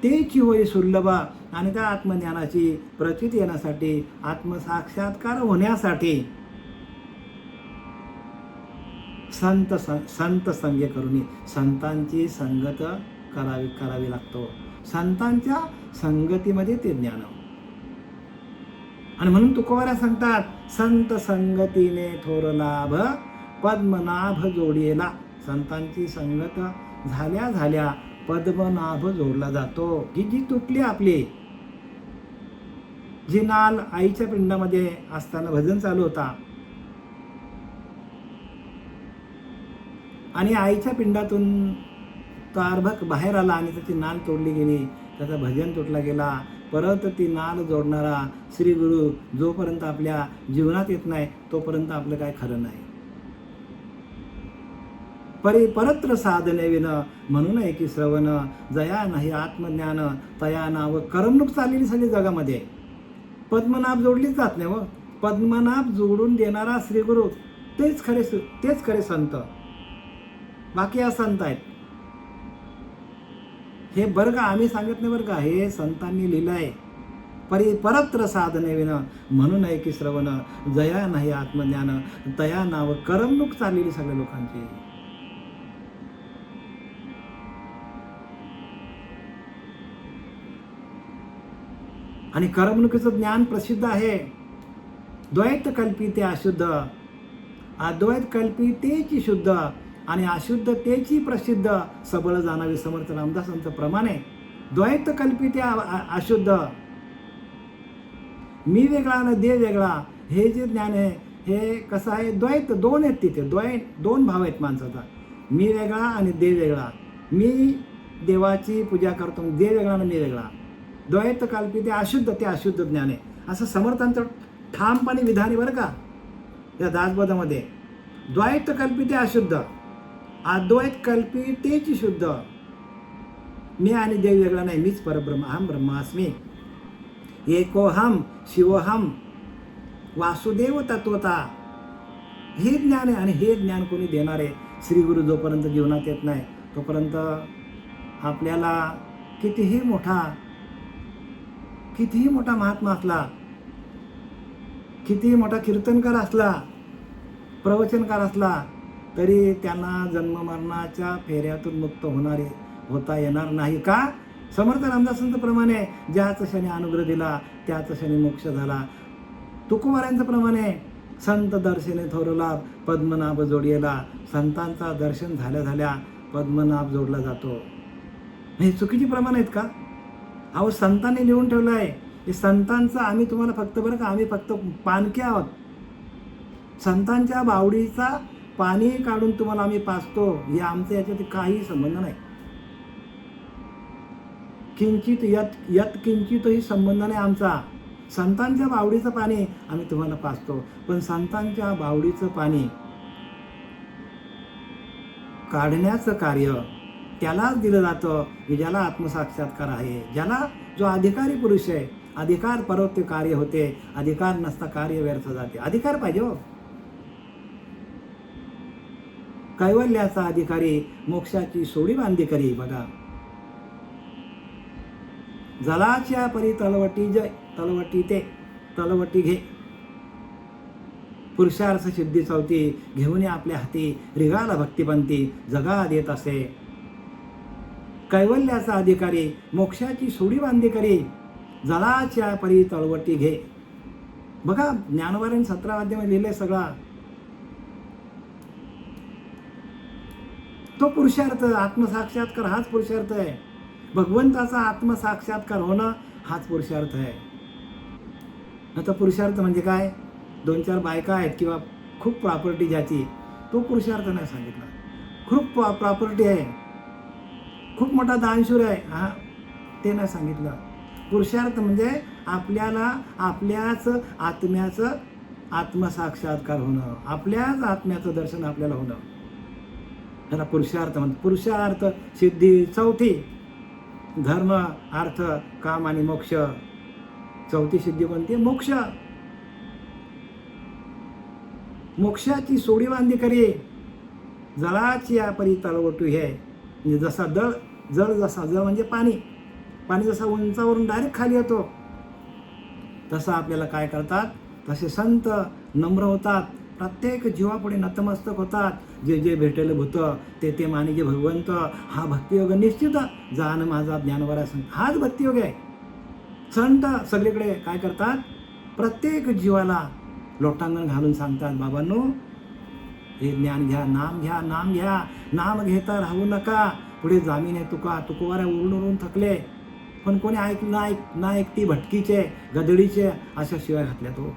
तेच होय सुलभ. आणि त्या आत्मज्ञानाची प्रचिती येण्यासाठी, आत्मसाक्षात्कार होण्यासाठी संत संगे करून, संतांची संगत करावी लागतो. संतांच्या संगतीमध्ये ते ज्ञान. आणि म्हणून तुकोबारा सांगतात, संत संगतीने थोर लाभ, पद्मनाभ जोडीला. संतांची संगत झाल्या पद्मनाभ जोडला जातो. ही जी तुटली आपली, जी नाल आईच्या पिंडामध्ये असताना भजन चालू होता, आणि आईच्या पिंडातून तो अर्भक बाहेर आला आणि त्याची नाल तोडली गेली, त्याचं भजन तुटला गेला. परत ती नाल जोडणारा श्री गुरु जोपर्यंत आपल्या जीवनात येत नाही तोपर्यंत आपलं काय खरं नाही. परत्र साधने विन, म्हणून आहे की श्रवण, जया नाही आत्मज्ञान, तया नाव. करमणूक चाललेली सगळी जगामध्ये, पद्मनाभ जोडलीच जात नाही. व पद्मनाभ जोडून देणारा श्री गुरु तेच खरे संत. बाकी असंत आहेत हे, बरं का, आम्ही सांगत नाही बरं का, हे संतांनी लिहिलं आहे. परत्र साधने विन, म्हणून आहे की श्रवण, जया नाही आत्मज्ञान, तया नाव. करमणूक चाललेली सगळ्या लोकांची. आणि करमणुकीचं ज्ञान प्रसिद्ध आहे. द्वैत कल्पिते अशुद्ध, अद्वैत कल्पितेची शुद्ध आणि अशुद्धतेची प्रसिद्ध, सबळ जाणावी. समर्थ रामदासांचं प्रमाण आहे. द्वैत कल्पिते अशुद्ध, मी वेगळा आणि देव वेगळा, हे जे ज्ञान आहे हे कसं आहे? द्वैत, दोन आहेत तिथे. दोन भाव आहेत माणसाचा, मी वेगळा आणि देव वेगळा. मी देवाची पूजा करतो, देव वेगळा आणि मी वेगळा. द्वैत कल्पिते अशुद्ध, ते अशुद्ध ज्ञान आहे, असं समर्थांचं ठामपणे विधान आहे बरं का या दासबोधामध्ये. द्वैत कल्पिते अशुद्ध, अद्वैत कल्पितेची शुद्ध. मी आणि देव वेगळा नाही, मीच परब्रह्म, अहम ब्रह्मास्मी, एकोहम शिवोहम, वासुदेव तत्वता. हे ज्ञान आहे. आणि हे ज्ञान कोणी देणार आहे? श्री गुरु जोपर्यंत जीवनात येत नाही तोपर्यंत आपल्याला कितीही मोठा महात्मा असला, कितीही मोठा कीर्तनकार असला, प्रवचनकार असला, तरी त्यांना जन्ममरणाच्या फेऱ्यातून मुक्त होता येणार नाही. का? समर्थ रामदासांचं प्रमाण आहे, ज्याच क्षणी अनुग्रह दिला त्याच क्षणी मोक्ष झाला. तुकोबारायांचं प्रमाण आहे, संत दर्शने थोरला पद्मनाभ जोडियेला. संतांचा दर्शन झाल्या झाल्या पद्मनाभ जोडला जातो. हे चुकीची प्रमाण आहेत का? अहो, संतांनी लिहून ठेवलं आहे. हे संतांचं आम्ही तुम्हाला फक्त बरं का, आम्ही फक्त पानके आहोत. संतांच्या बावडीचा पाणी काढून तुम्हाला आम्ही पाजतो, हे आमचं याच्यात काही संबंध नाही. किंचित यत किंचितही संबंध नाही आमचा. संतांच्या बावडीचं पाणी आम्ही तुम्हाला पाजतो, पण संतांच्या बावडीचं पाणी काढण्याचं कार्य त्यालाच दिलं जातं की ज्याला आत्मसाक्षात्कार आहे, ज्याला जो अधिकारी पुरुष आहे. अधिकार परोक्ष कार्य होते, अधिकार नसता कार्य व्यर्थ जाते. अधिकार पाहिजे हो. कैवल्याचा अधिकारी मोक्षाची सोडी बांधी करी. बघा, जलाच्या परी तलवटी जय, तलवटी घे. पुरुषार्थ सिद्धी चौथी घेऊन आपल्या हाती रिगाला भक्तिपंथी जगा देत असे. कैवल्याचा अधिकारी मोक्षाची सोडी बांधी करी, जलाच्या परी तळवटी घे. बघा, ज्ञानवारायण 17 अध्यायामध्ये लिहिलंय सगळा. तो पुरुषार्थ, आत्मसाक्षात्कार हाच पुरुषार्थ आहे. भगवंताचा आत्मसाक्षात्कार होणं हाच पुरुषार्थ आहे. आता पुरुषार्थ म्हणजे काय? 2-4 बायका आहेत किंवा खूप प्रॉपर्टी ज्याची, तो पुरुषार्थ नाही सांगितला. खूप प्रॉपर्टी आहे, खूप मोठा दानशूर आहे, हा ते नाही सांगितलं. पुरुषार्थ म्हणजे आपल्याला आपल्याच आत्म्याचं आत्मसाक्षात्कार होणं, आपल्याच आत्म्याचं दर्शन आपल्याला होणं, त्याला पुरुषार्थ म्हणतात. पुरुषार्थ सिद्धी चौथी, धर्म अर्थ काम आणि मोक्ष. चौथी सिद्धी कोणती? मोक्ष. मोक्षाची सोडी बांधी करी, जळाची परी तळवटू हे. म्हणजे जसा जळ म्हणजे पाणी जसा उंचावरून डायरेक्ट खाली येतो, तसं आपल्याला काय करतात, तसे संत नम्र होतात, प्रत्येक जीवापुढे नतमस्तक होतात. जे जे भेटेल भूत ते मानिजे भगवंत. हा भक्तियोग निश्चित जाण माझा ज्ञानवरा संत, हाच भक्तियोग आहे. संत सगळीकडे काय करतात, प्रत्येक जीवाला लोटांगण घालून सांगतात, बाबांनो हे ज्ञान घ्या, नाम घ्या, नाम घ्या, नाम घेता राहू नका. पुढे जामीन आहे तुकोबारा उरून थकले, पण कोणी ना ऐकती भटकीचे गदडीचे अशा शिवाय घातल्या तो.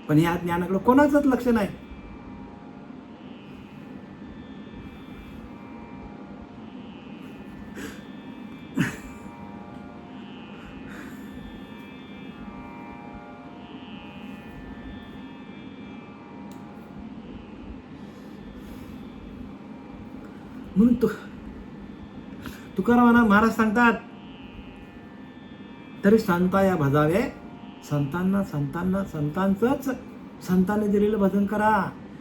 पण या ज्ञानाकडे कोणाचंच लक्ष नाही. म्हणून तुकाराम महाराज सांगतात, तरी संता या भजावे. संतांनी दिलेलं भजन करा,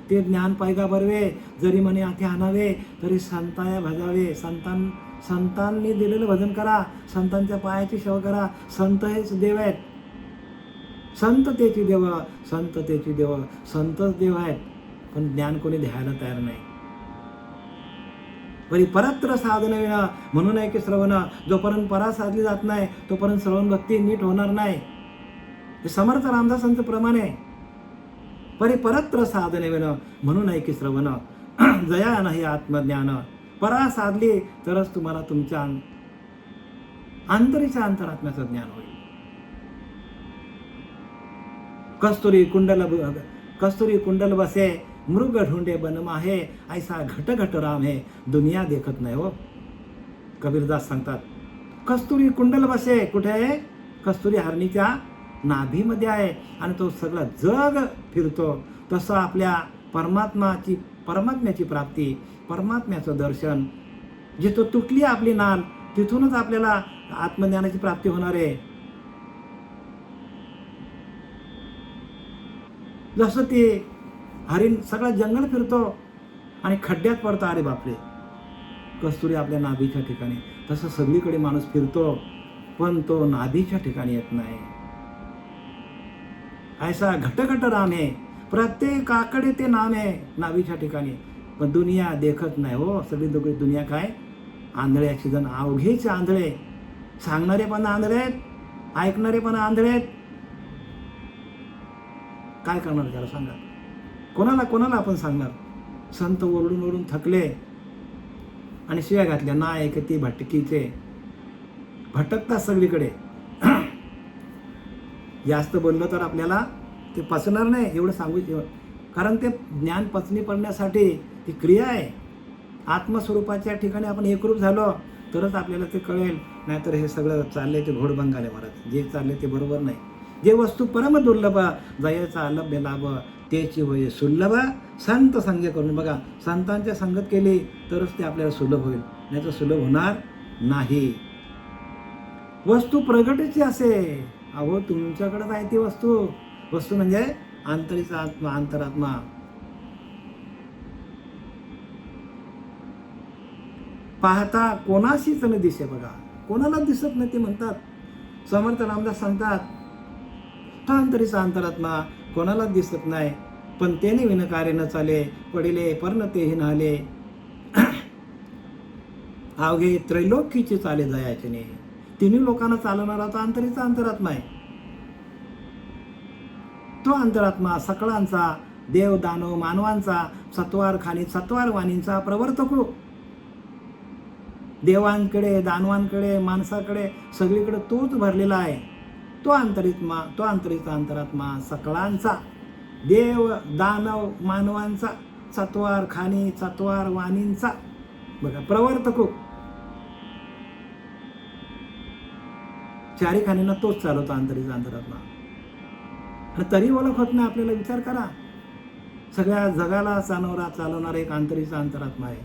ते ज्ञान पायगा बरवे. जरी म्हणे हाती आणावे तरी संता या भजावे. संतांनी दिलेलं भजन करा, संतांच्या पायाची सेवा करा. संत हेच देव आहेत, संततेची देव, संततेची देव, संतच देव आहेत. पण ज्ञान कोणी द्यायला तयार नाही. परी परत्र साधन विना म्हणून आहे की श्रवण. जोपर्यंत परा साधली जात नाही तोपर्यंत श्रवण भक्ती नीट होणार नाही. हे समर्थ रामदासांचं प्रमाण आहे. परी परत्र साधन विना म्हणून आहे की श्रवण. जया नाही आत्मज्ञान. परा साधली तरच तुम्हाला तुमच्या अंतरीच्या अंतरात्म्याचं ज्ञान होईल. कस्तुरी कुंडल बसे, मृग ढूंढे बनम आहे. ऐसा घट घट राम है, दुनिया देखत नाही हो. कबीरदास सांगतात, कस्तुरी कुंडल बसे. कुठे आहे? कस्तुरी हरणीच्या नाभीमध्ये आहे आणि तो सगळा जग फिरतो. तसं आपल्या परमात्म्याची प्राप्ती, परमात्म्याचं दर्शन, जिथं तुटली आपली नाल तिथूनच आपल्याला आत्मज्ञानाची प्राप्ती होणार आहे. जसं ते हरिण सगळं जंगल फिरतो आणि खड्ड्यात पडतो, अरे बापरे, कस्तुरी आपल्या नाभीच्या ठिकाणी. तसं सगळीकडे माणूस फिरतो पण तो नाभीच्या ठिकाणी येत नाही. ऐसा घट राम आहे. प्रत्येकाकडे ते नाम आहे नाभीच्या ठिकाणी, पण दुनिया देखत नाही हो. सगळी दुनिया काय? आंधळे जण, अवघेच आंधळे. सांगणारे पण आंधळे आहेत, ऐकणारे पण आंधळे आहेत. काय करणार त्याला सांगा? कोणाला आपण सांगणार? संत ओरडून ओरडून थकले आणि शिव्या घातल्या, ना ऐकती भटकीचे, भटकतात सगळीकडे. जास्त बोललं तर आपल्याला ते पचणार नाही, एवढं सांगू. कारण ते ज्ञान पचनी पडण्यासाठी ती क्रिया आहे. आत्मस्वरूपाच्या ठिकाणी आपण एकरूप झालो तरच आपल्याला ते कळेल. नाहीतर हे सगळं चाललंय ते घोडबंगाले महाराज. जे चाललंय ते बरोबर नाही. जे वस्तू परम दुर्लभ जयाचा लभ्य लाभ त्याची होय सुलभ संत संग करून. बघा, संतांच्या संगत केली तरच ते आपल्याला सुलभ होईल, नाही तर सुलभ होणार नाही. वस्तू प्रगतीची असे. अहो, तुमच्याकडे आहे ती वस्तू. वस्तू म्हणजे आंतरीचा आत्मा, अंतरात्मा. पाहता कोणाशीच न दिसे. बघा, कोणाला दिसत नाही ते म्हणतात. समर्थ रामदास सांगतात, अंतरीचा अंतरात्मा कोणाला दिसत नाही, पण त्याने विनकार्य न चाले, पडिले पर्ण तेही नाले, अवघे त्रैलोकीचे चाले जायचे नाही. तिन्ही लोकांना चालवणारा तो अंतरीचा अंतरात्मा आहे. तो अंतरात्मा सकळांचा, देव दानव मानवांचा, सत्वार खानी सत्वार वाणींचा प्रवर्तक. देवांकडे, दानवांकडे, माणसाकडे, सगळीकडे तोच भरलेला आहे. तो अंतरीचा अंतरात्मा सकळांचा, देव दानव मानवांचा, सत्वार खानी सत्वार वाणींचा. बघा, प्रवर्तक. चारी खाणींना तोच चालवतो अंतरीचा अंतरात्मा. आणि तरी ओळख होत नाही आपल्याला. विचार करा, सगळ्या जगाला चालवणारा एक अंतरीचा अंतरात्मा आहे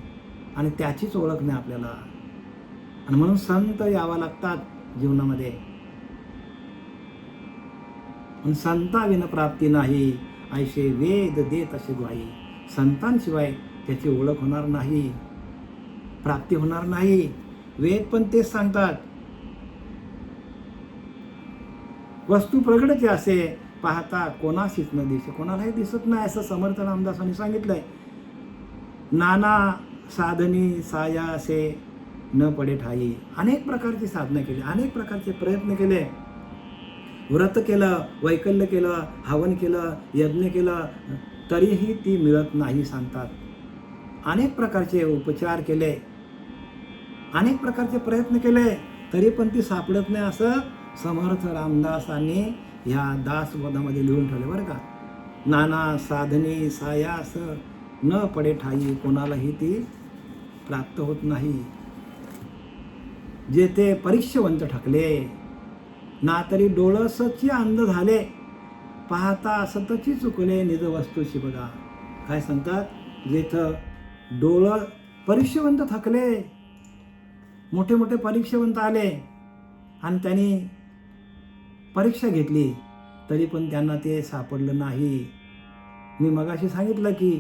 आणि त्याचीच ओळख नाही आपल्याला. आणि म्हणून संत यावा लागतात जीवनामध्ये. संताविन प्राप्ती नाही, ऐसे वेद देत असे ग्वाही. संतांशिवाय त्याची ओळख होणार नाही, प्राप्ती होणार नाही. वेद पण तेच सांगतात. वस्तू प्रगटचे असे, पाहता कोणाशीच न दिसे. कोणालाही दिसत नाही असं समर्थ रामदासांनी सांगितलंय. नाना साधनी साया असे न पडे ठाई. अनेक प्रकारची साधना केली, अनेक प्रकारचे प्रयत्न केले, व्रत केलं, वैकल्य केलं, हवन केलं, यज्ञ केलं, तरीही ती मिळत नाही सांगतात. अनेक प्रकारचे उपचार केले, अनेक प्रकारचे प्रयत्न केले, तरी पण ती सापडत नाही असं समर्थ रामदासांनी ह्या दासबोधामध्ये लिहून ठेवले बरं का. नाना साधनी सायास न पडे ठाई. कोणालाही ती प्राप्त होत नाही. जेथे परीक्षवंत ठकले, ना तरी डोळसची अंध झाले, पाहता सतची चुकले निज वस्तूशी. बघा काय सांगतात, जेथं परीक्षवंत थकले, मोठे मोठे परीक्षवंत आले आणि त्यांनी परीक्षा घेतली, तरी पण त्यांना ते सापडलं नाही. मी मगाशी सांगितलं की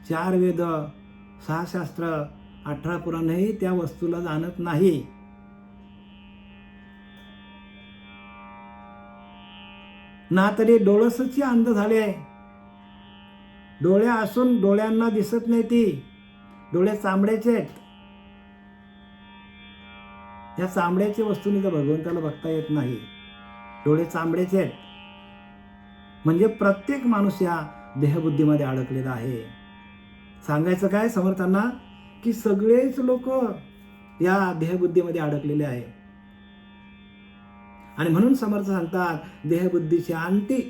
4 वेद, 6 शास्त्र, 18 पुराणही त्या वस्तूला जाणत नाही. ना तरी डोळसची अंध झाले. डोळे असून डोळ्यांना दिसत नाही ती. डोळे चांबड्याचे आहेत. या चांबड्याच्या वस्तूंनी तर भगवंताला बघता येत नाही. डोळे चांबड्याचे आहेत. म्हणजे प्रत्येक माणूस या देहबुद्धीमध्ये अडकलेला आहे. सांगायचं काय समर्थांना, की सगळेच लोक या देहबुद्धीमध्ये अडकलेले आहे. आणि म्हणून समर्थ सांगतात, देहबुद्धीची अंती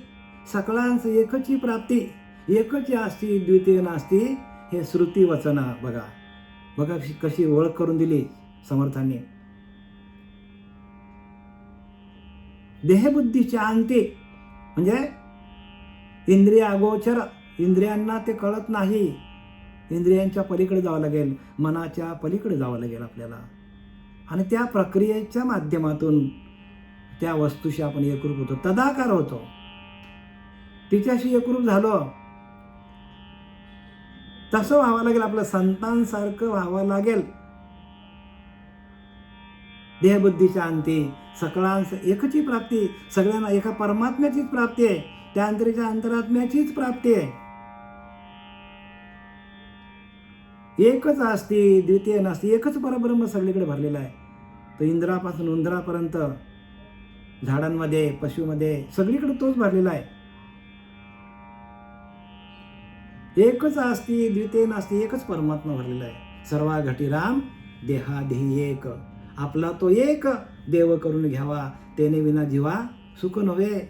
सकळांच एकची प्राप्ती, एकची असती द्वितीय नास्ती. हे श्रुती वचन. बघा कशी ओळख करून दिली समर्थांनी. देहबुद्धीच्या अंती म्हणजे इंद्रिय अगोचर, इंद्रियांना ते कळत नाही. इंद्रियांच्या पलीकडे जावं लागेल, मनाच्या पलीकडे जावं लागेल आपल्याला. आणि त्या प्रक्रियेच्या माध्यमातून त्या वस्तूशी आपण एकरूप होतो, तदाकार होतो. तिच्याशी एकरूप झालो, तसं व्हावं लागेल. आपलं संतांसारखं व्हावं लागेल. देहबुद्धीच्या अंती सकळांस एकची प्राप्ती. सगळ्यांना एका परमात्म्याचीच प्राप्ती आहे, त्या अंतरीच्या अंतरात्म्याचीच प्राप्ती आहे. एकच असती द्वितीय नसती. एकच परब्रह्म सगळीकडे भरलेला आहे. तर इंद्रापासून उंदरापर्यंत, झाडांमध्ये, पशुमध्ये, सगळीकडे तोच भरलेला आहे. एकच असती द्वितीय नास्ती, एकच परमात्मा भरलेला आहे. सर्वा घटी राम देहादेही एक. आपला तो एक देव करून घ्यावा, तेने विना जीवा सुख नव्हे.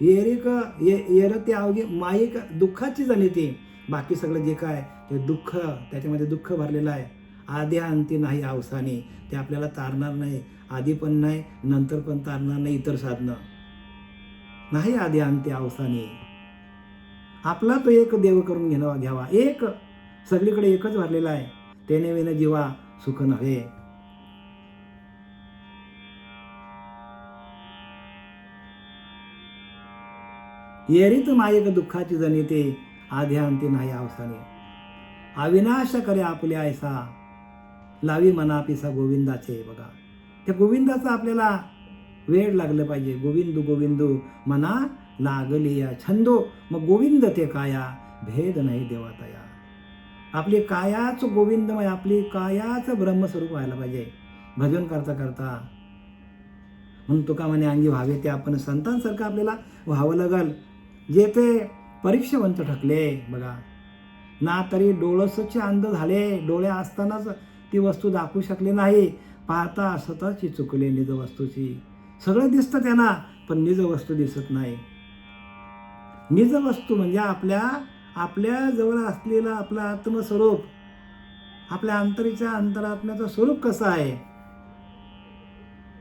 येरते अवघी माईक दुःखाची जनिती. बाकी सगळं जे काय ते दुःख, त्याच्यामध्ये दुःख भरलेलं आहे. आधी अंती नाही अवसानी. ते आपल्याला तारणार नाही, आधी पण नाही, नंतर पण तारणार नाही. इतर साधनं नाही आधी अंती अवसानी. आपला तो एक देव करून घ्यावा. एक, सगळीकडे एकच भरलेला आहे. तेने विना जीवा सुख नव्हे. येरीत मायक दुःखाची जनिते, आद्यांती नाही अवसाने. अविनाश करे आपले ऐसा, लावी मना पिसा गोविंदाचे. बघा, त्या गोविंदाचा आपल्याला वेळ लागलं पाहिजे. गोविंदू गोविंदू मना लागली या छंदो. मग गोविंद ते काया, भेद नाही देवातया. आपली कायाच गोविंदमय, आपली कायाच ब्रह्मस्वरूप व्हायला पाहिजे भजन करता करता. म्हणून तुका म्हणे अंगी व्हावे ते आपण संतांसारखं आपल्याला व्हावं लागल. जे ते परीक्षावंत ठकले बघा ना, तरी डोळसचे अंध झाले. डोळे असतानाच ती वस्तू दाखवू शकले नाही. पाहता स्वतःची चुकले निज वस्तूची. सगळं दिसतं त्यांना, पण निज वस्तू दिसत नाही. निज वस्तू म्हणजे आपल्या जवळ असलेलं आपलं आत्मस्वरूप, आपल्या अंतरीच्या अंतरात्म्याचं स्वरूप कसं आहे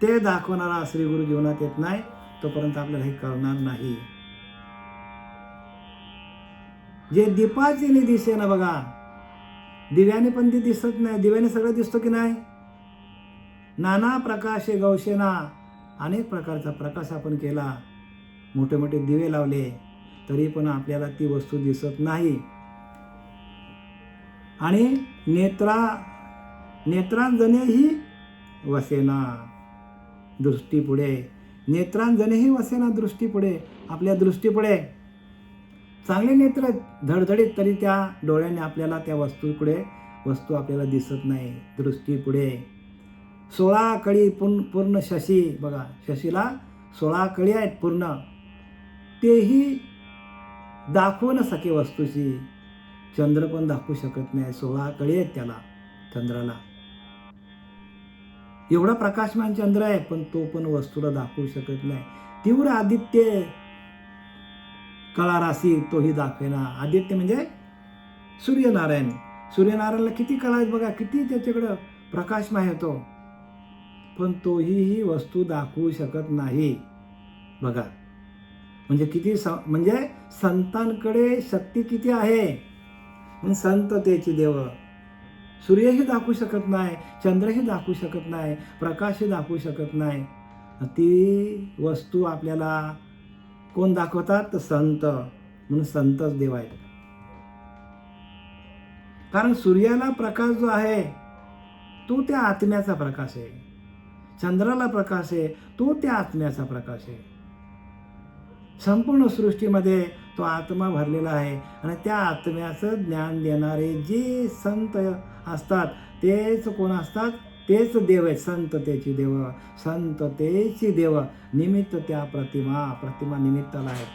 ते दाखवणारा श्री गुरु जीवनात येत नाही, तोपर्यंत आपल्याला हे कळणार नाही. जे दीपाची नि दिसे ना बघा, दिव्याने पण ती दिसत नाही. दिव्याने सगळं दिसतो की नाही. नाना प्रकाशे गौशेना, अनेक प्रकारचा प्रकाश आपण केला, मोठे मोठे दिवे लावले, तरी पण आपल्याला ती वस्तू दिसत नाही. आणि नेत्रांजनेही वसेना दृष्टीपुढे. नेत्रांजनेही वसेना दृष्टीपुढे. आपल्या दृष्टीपुढे चांगले नेत्र धडधडीत, तरी त्या डोळ्याने आपल्याला त्या वस्तू आपल्याला दिसत नाही. दृष्टीपुढे 16 कळी पूर्ण शशी. बघा, शशीला 16 कळी आहेत पूर्ण, तेही दाखवू न सके वस्तूची. चंद्र पण दाखवू शकत नाही, 16 कळी आहेत त्याला, चंद्राला. एवढा प्रकाशमान चंद्र आहे, पण तो पण वस्तूला दाखवू शकत नाही. तीव्र आदित्य कळारासी तोही दाखवेना. आदित्य म्हणजे सूर्यनारायण. सूर्यनारायणला किती कळा आहेत बघा, किती त्याच्याकडं प्रकाशमय होतो, पण तोही ही वस्तू दाखवू शकत नाही. बघा, म्हणजे किती म्हणजे संतांकडे शक्ती किती आहे. म्हणून संत त्याची देव. सूर्यही दाखवू शकत नाही, चंद्रही दाखवू शकत नाही, प्रकाशही दाखवू शकत नाही. ती वस्तू आपल्याला कोण दाखवतात? तर संत. म्हणून संतच देव आहेत. कारण सूर्याला प्रकाश जो आहे तो त्या आत्म्याचा प्रकाश आहे. चंद्राला प्रकाश आहे तो त्या आत्म्याचा प्रकाश आहे. संपूर्ण सृष्टीमध्ये तो आत्मा भरलेला आहे. आणि त्या आत्म्याचं ज्ञान देणारे जे संत असतात तेच कोण असतात? तेच देव आहेत. संततेची देव, संततेची देव. निमित्त त्या प्रतिमा निमित्ताला आहेत.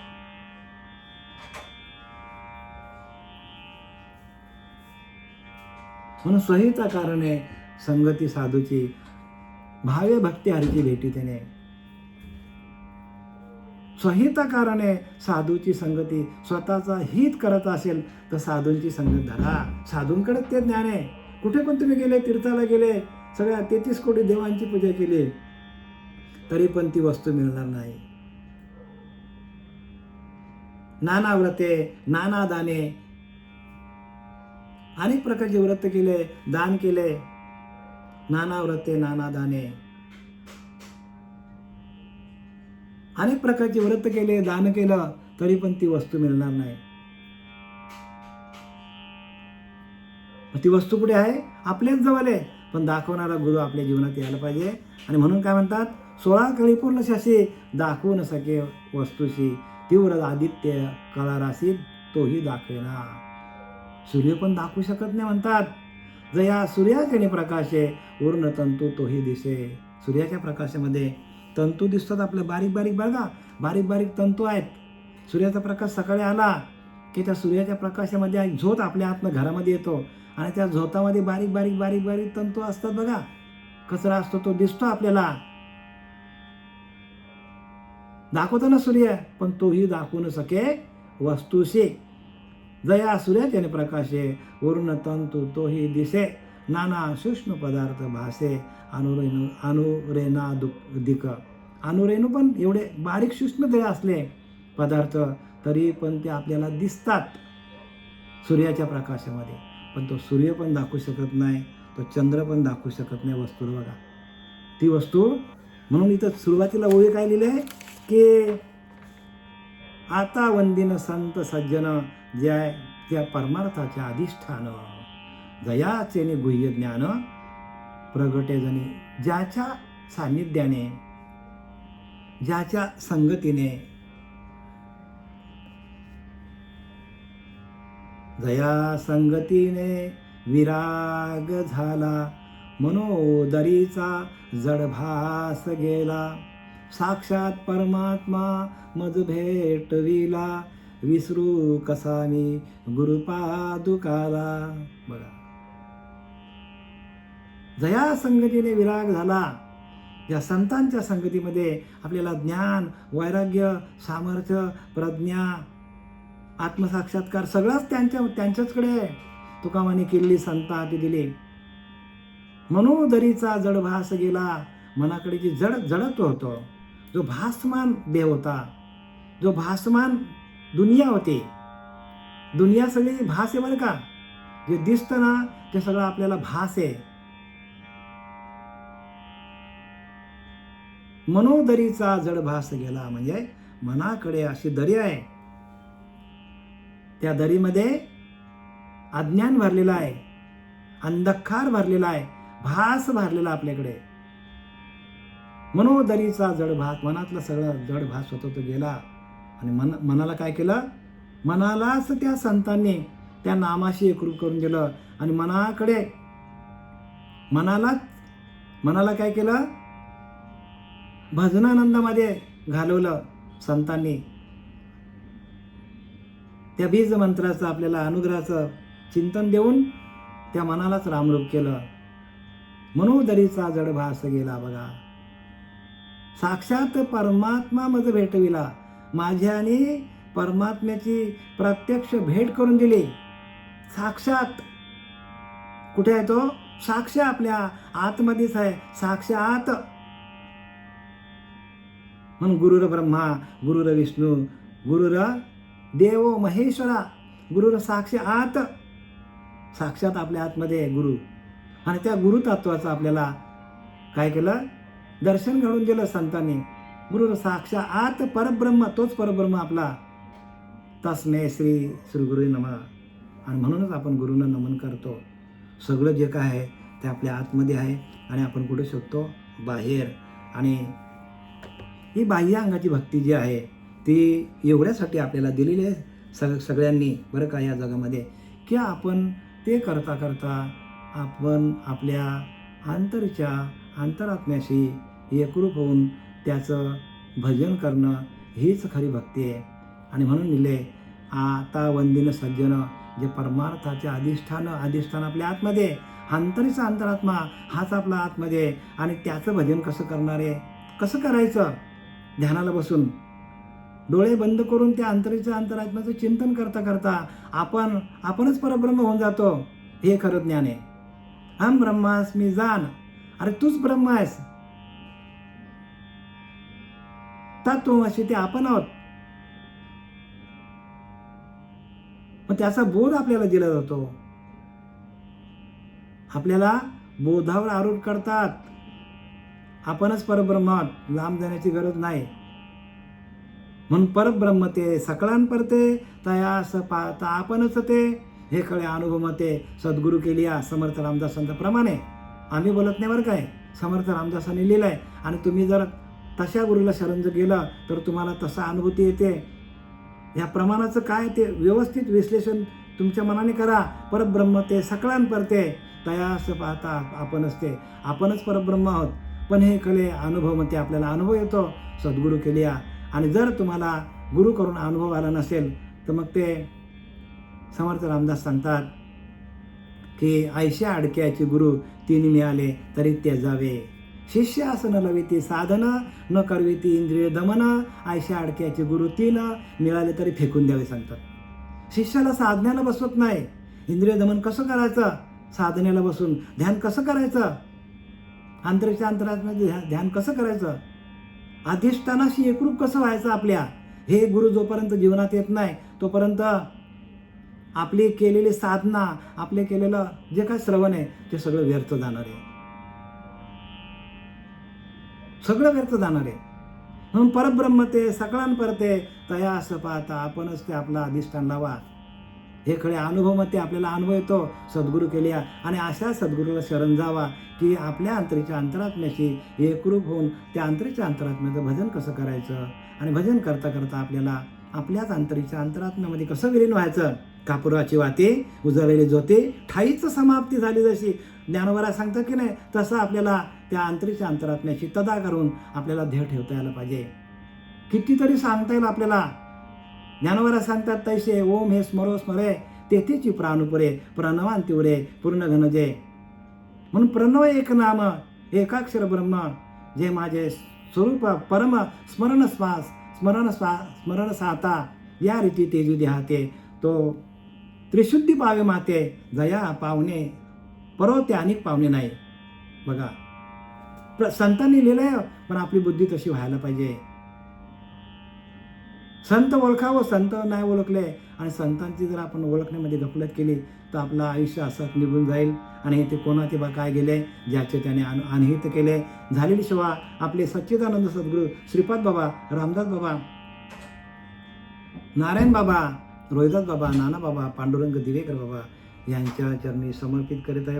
म्हणून स्वहिता कारणे संगती साधूची, भावे भक्ती हरीची भेटी त्याने. स्वहिता कारणे साधूची संगती. स्वतःचा हित करत असेल तर साधूंची संगत धरा. साधूंकडे ते ज्ञान आहे. कुठे पण तुम्ही गेले, तीर्थाला गेले, सगळ्या 33 कोटी देवांची पूजा केली, तरी पण ती वस्तू मिळणार नाही. नाना व्रते, नाना दाने, अनेक प्रकारचे व्रत केले, दान केले. नाना व्रते, नाना दाने, अनेक प्रकारचे व्रत केले, दान केलं, तरी पण ती वस्तू मिळणार नाही. ती वस्तू कुठे आहे? आपल्याच जवळ आहे. पण दाखवणारा गुरु आपल्या जीवनात यायला पाहिजे. आणि म्हणून काय म्हणतात? 16 कळी पूर्ण शशी, दाखवू न सके वस्तूशी. तीव्र आदित्य कळारासी तोही दाखवेना. सूर्य पण दाखवू शकत नाही म्हणतात. जया सूर्याजने प्रकाशे, उर्ण तंतू तोही दिसे. सूर्याच्या प्रकाशामध्ये तंतू दिसतात आपले बारीक बारीक, बघा बारीक बारीक तंतू आहेत. सूर्याचा प्रकाश सकाळी आला की त्या सूर्याच्या प्रकाशामध्ये एक झोत आपल्या आतनं घरामध्ये येतो आणि त्या झोतामध्ये बारीक बारीक बारीक बारीक तंतू असतात. बघा कचरा असतो तो दिसतो आपल्याला, दाखवतो ना सूर्य, पण तोही दाखवू न सके वस्तूशी. जया सूर्याचे प्रकाशे वरुण तंतू तोही दिसे, नाना सूक्ष्म पदार्थ भासे अनुरेना दिक. अनुरेणू पण एवढे बारीक सूक्ष्म जरी असले पदार्थ तरी पण ते आपल्याला दिसतात सूर्याच्या प्रकाशामध्ये. पण तो सूर्य पण दाखवू शकत नाही, तो चंद्र पण दाखवू शकत नाही वस्तूला. बघा ती वस्तू. म्हणून इथं सुरुवातीला ओळी काय लिहिले की आता वंदिन संत सज्जन ज्या त्या परमार्थाच्या अधिष्ठान, जयाचे गुह्य ज्ञान प्रगटे जणी, ज्याच्या सान्निध्याने ज्याच्या संगतीने जया संगतीने विराग झाला, मनोदरीचा जडभास गेला, साक्षात परमात्मा मज भेटविला, विसरू कसा मी गुरुपादुकाला. बघा जया संगतीने विराग झाला, या संतांच्या संगतीमध्ये आपल्याला ज्ञान, वैराग्य, सामर्थ्य, प्रज्ञा, आत्मसाक्षात्कार सगळंच त्यांच्याचकडे तुकामाने किल्ली संता हाती दिली. मनोदरीचा जडभास गेला, मनाकडे जी जडत्व होतं, जो भासमान देव होता, जो भासमान दुनिया होती, दुनिया सगळी भास आहे बरं का, जे दिसतं ना ते सगळं आपल्याला भास आहे. मनोदरीचा जडभास गेला म्हणजे मनाकडे अशी दरी आहे, त्या दरीमध्ये अज्ञान भरलेला आहे, अंधकार भरलेला आहे, भास भरलेला आपल्याकडे. मनोदरीचा जडभास, मनातला सगळं जडभास होता तो गेला. आणि मनाला काय केलं, मनालाच त्या संतांनी त्या नामाशी एकरूप करून दिलं आणि मनाला काय केलं, भजनानंदामध्ये घालवलं संतांनी. त्या बीज मंत्राचं आपल्याला अनुग्रहाचं चिंतन देऊन त्या मनालाच रामरूप केलं. मनोदरीचा जडभास गेला. बघा साक्षात परमात्मा मज भेटविला, माझ्याने परमात्म्याची प्रत्यक्ष भेट करून दिली. साक्षात कुठे आहे तो, साक्ष आपल्या आतमध्येच आहे, साक्षात. म्हणून गुरुर ब्रह्मा गुरुर विष्णू गुरुर देव महेश्वरा, गुरुर साक्षात, साक्षात आपल्या आतमध्ये गुरु. आणि त्या गुरुतत्वाचं आपल्याला काय केलं, दर्शन घडून दिलं संतांनी. गुरुर साक्षात परब्रह्म, तोच परब्रह्म आपला. तस्मै श्री गुरु नमः. आणि म्हणूनच आपण गुरुंना नमन करतो. सगळं जे काय आहे ते आपल्या आतमध्ये आहे आणि आपण कुठे शोधतो, बाहेर. आणि ही बाह्य अंगाची भक्ती जी आहे ती एवढ्यासाठी आपल्याला दिलेली आहे सगळ्यांनी बरं का या जगामध्ये, की आपण ते करता करता आपण आपल्या अंतरात्म्याशी एकरूप होऊन त्याचं भजन करणं हीच खरी भक्ती आहे. आणि म्हणून लिहिले आता वंदिन सज्जन, जे परमार्थाचे अधिष्ठान आपल्या आतमध्ये, अंतरीचा अंतरात्मा हाच आपला आतमध्ये. आणि त्याचं भजन कसं करणार आहे, कसं करायचं, ध्यानाला बसून डोळे बंद करून त्या अंतरात्म्याचं चिंतन करता करता आपणच परब्रह्म होऊन जातो. हे खरं ज्ञान आहे. हम ब्रह्मास्मी जाण, अरे तूच ब्रह्म आहेस, तत्वमसी ते आपण आहोत. मग त्याचा बोध आपल्याला दिला जातो. आपल्याला बोधावर आरोप करतात, आपणच परब्रह्म आहोत, लांब जाण्याची गरज नाही. म्हणून परब्रह्म ते सकळान परते, तयास पाहता आपणच ते, हे कळे अनुभवते सद्गुरू केलिया. समर्थ रामदासांप्रमाणे आम्ही बोलत नाही बरं काय, समर्थ रामदासांनी लिहिलं आहे. आणि तुम्ही जर तशा गुरुला शरण गेलं तर तुम्हाला तसा अनुभूती येते. या प्रमाणाचं काय ते व्यवस्थित विश्लेषण तुमच्या मनाने करा. परब्रह्म ते सकळान परते, तयास पाहता आपणच ते, आपणच परब्रह्म आहोत. पण हे कले अनुभवमध्ये आपल्याला अनुभव येतो सद्गुरू केल्या. आणि जर तुम्हाला गुरु करून अनुभव आला नसेल तर मग ते समर्थ रामदास सांगतात की ऐशा अडक्याचे गुरु तिने मिळाले तरी त्याजावे. शिष्य आसन लविती साधन न करविती इंद्रिय दमन. ऐशा अडक्याचे गुरु तीन मिळाले तरी फेकून द्यावे सांगतात. शिष्याला साधण्याला बसवत नाही. इंद्रिय दमन कसं करायचं, साधनेला बसून ध्यान कसं करायचं, अंतरेच्या अंतरात्म्यामध्ये ध्यान कसं करायचं, अधिष्ठानाशी एकरूप कसं व्हायचं आपल्या, हे गुरु जोपर्यंत जीवनात येत नाही तोपर्यंत आपली केलेली साधना, आपले केलेलं जे काय श्रवण आहे ते सगळं व्यर्थ जाणार आहे, सगळं व्यर्थ जाणार आहे. म्हणून परब्रह्म ते सकळांपरते तया असं पाहता आपणच ते आपला अधिष्ठान लावा. हे खरे अनुभवमध्ये आपल्याला अनुभव येतो सद्गुरू केल्या. आणि अशा सद्गुरूला शरण जावा की आपल्या अंतरीच्या अंतरात्म्याशी एकरूप होऊन त्या अंतरीच्या अंतरात्म्याचं भजन कसं करायचं, आणि भजन करता करता आपल्याला आपल्याच अंतरीच्या अंतरात्म्यामध्ये कसं विलीन व्हायचं. कापुराची वाते उजळलेले ज्योते ठाईच समाप्ती झाली जशी ज्ञानोबा सांगतं की नाही, तसं आपल्याला त्या अंतरीच्या अंतरात्म्याशी तदा करून आपल्याला ध्येय ठेवता यायला पाहिजे. कितीतरी सांगता येईल आपल्याला. ज्ञानोबा सांगतात तैसे ओम हे स्मरो स्मरे तेथेची प्राणुपुरे प्रणवांतिवरे पूर्ण घनजे. म्हणून प्रणव एक नाम एकाक्षर ब्रह्म जे माझे स्वरूप परम स्मरण श्वास स्मरण साता या रीती तेजू देहाते तो त्रिशुद्धी पावे माते जया पावणे परोते अनेक पावणे नाही. बघा संतांनी लिहिलंय, पण आपली बुद्धी तशी व्हायला पाहिजे. संत ओळखावं, संत नाही ओळखले आणि संतांची जर आपण ओळखण्यामध्ये गफलत केली तर आपलं आयुष्य असंच निघून जाईल. आणि ते कोणाचे बा काय गेले ज्याचे त्याने अनहित केले. झालेली सेवा आपले सच्चिदानंद सद्गुरू श्रीपाद बाबा, रामदास बाबा, नारायण बाबा, रोहिदास बाबा, नाना बाबा, पांडुरंग दिवेकर बाबा यांच्या चरणी समर्पित करीत आहे.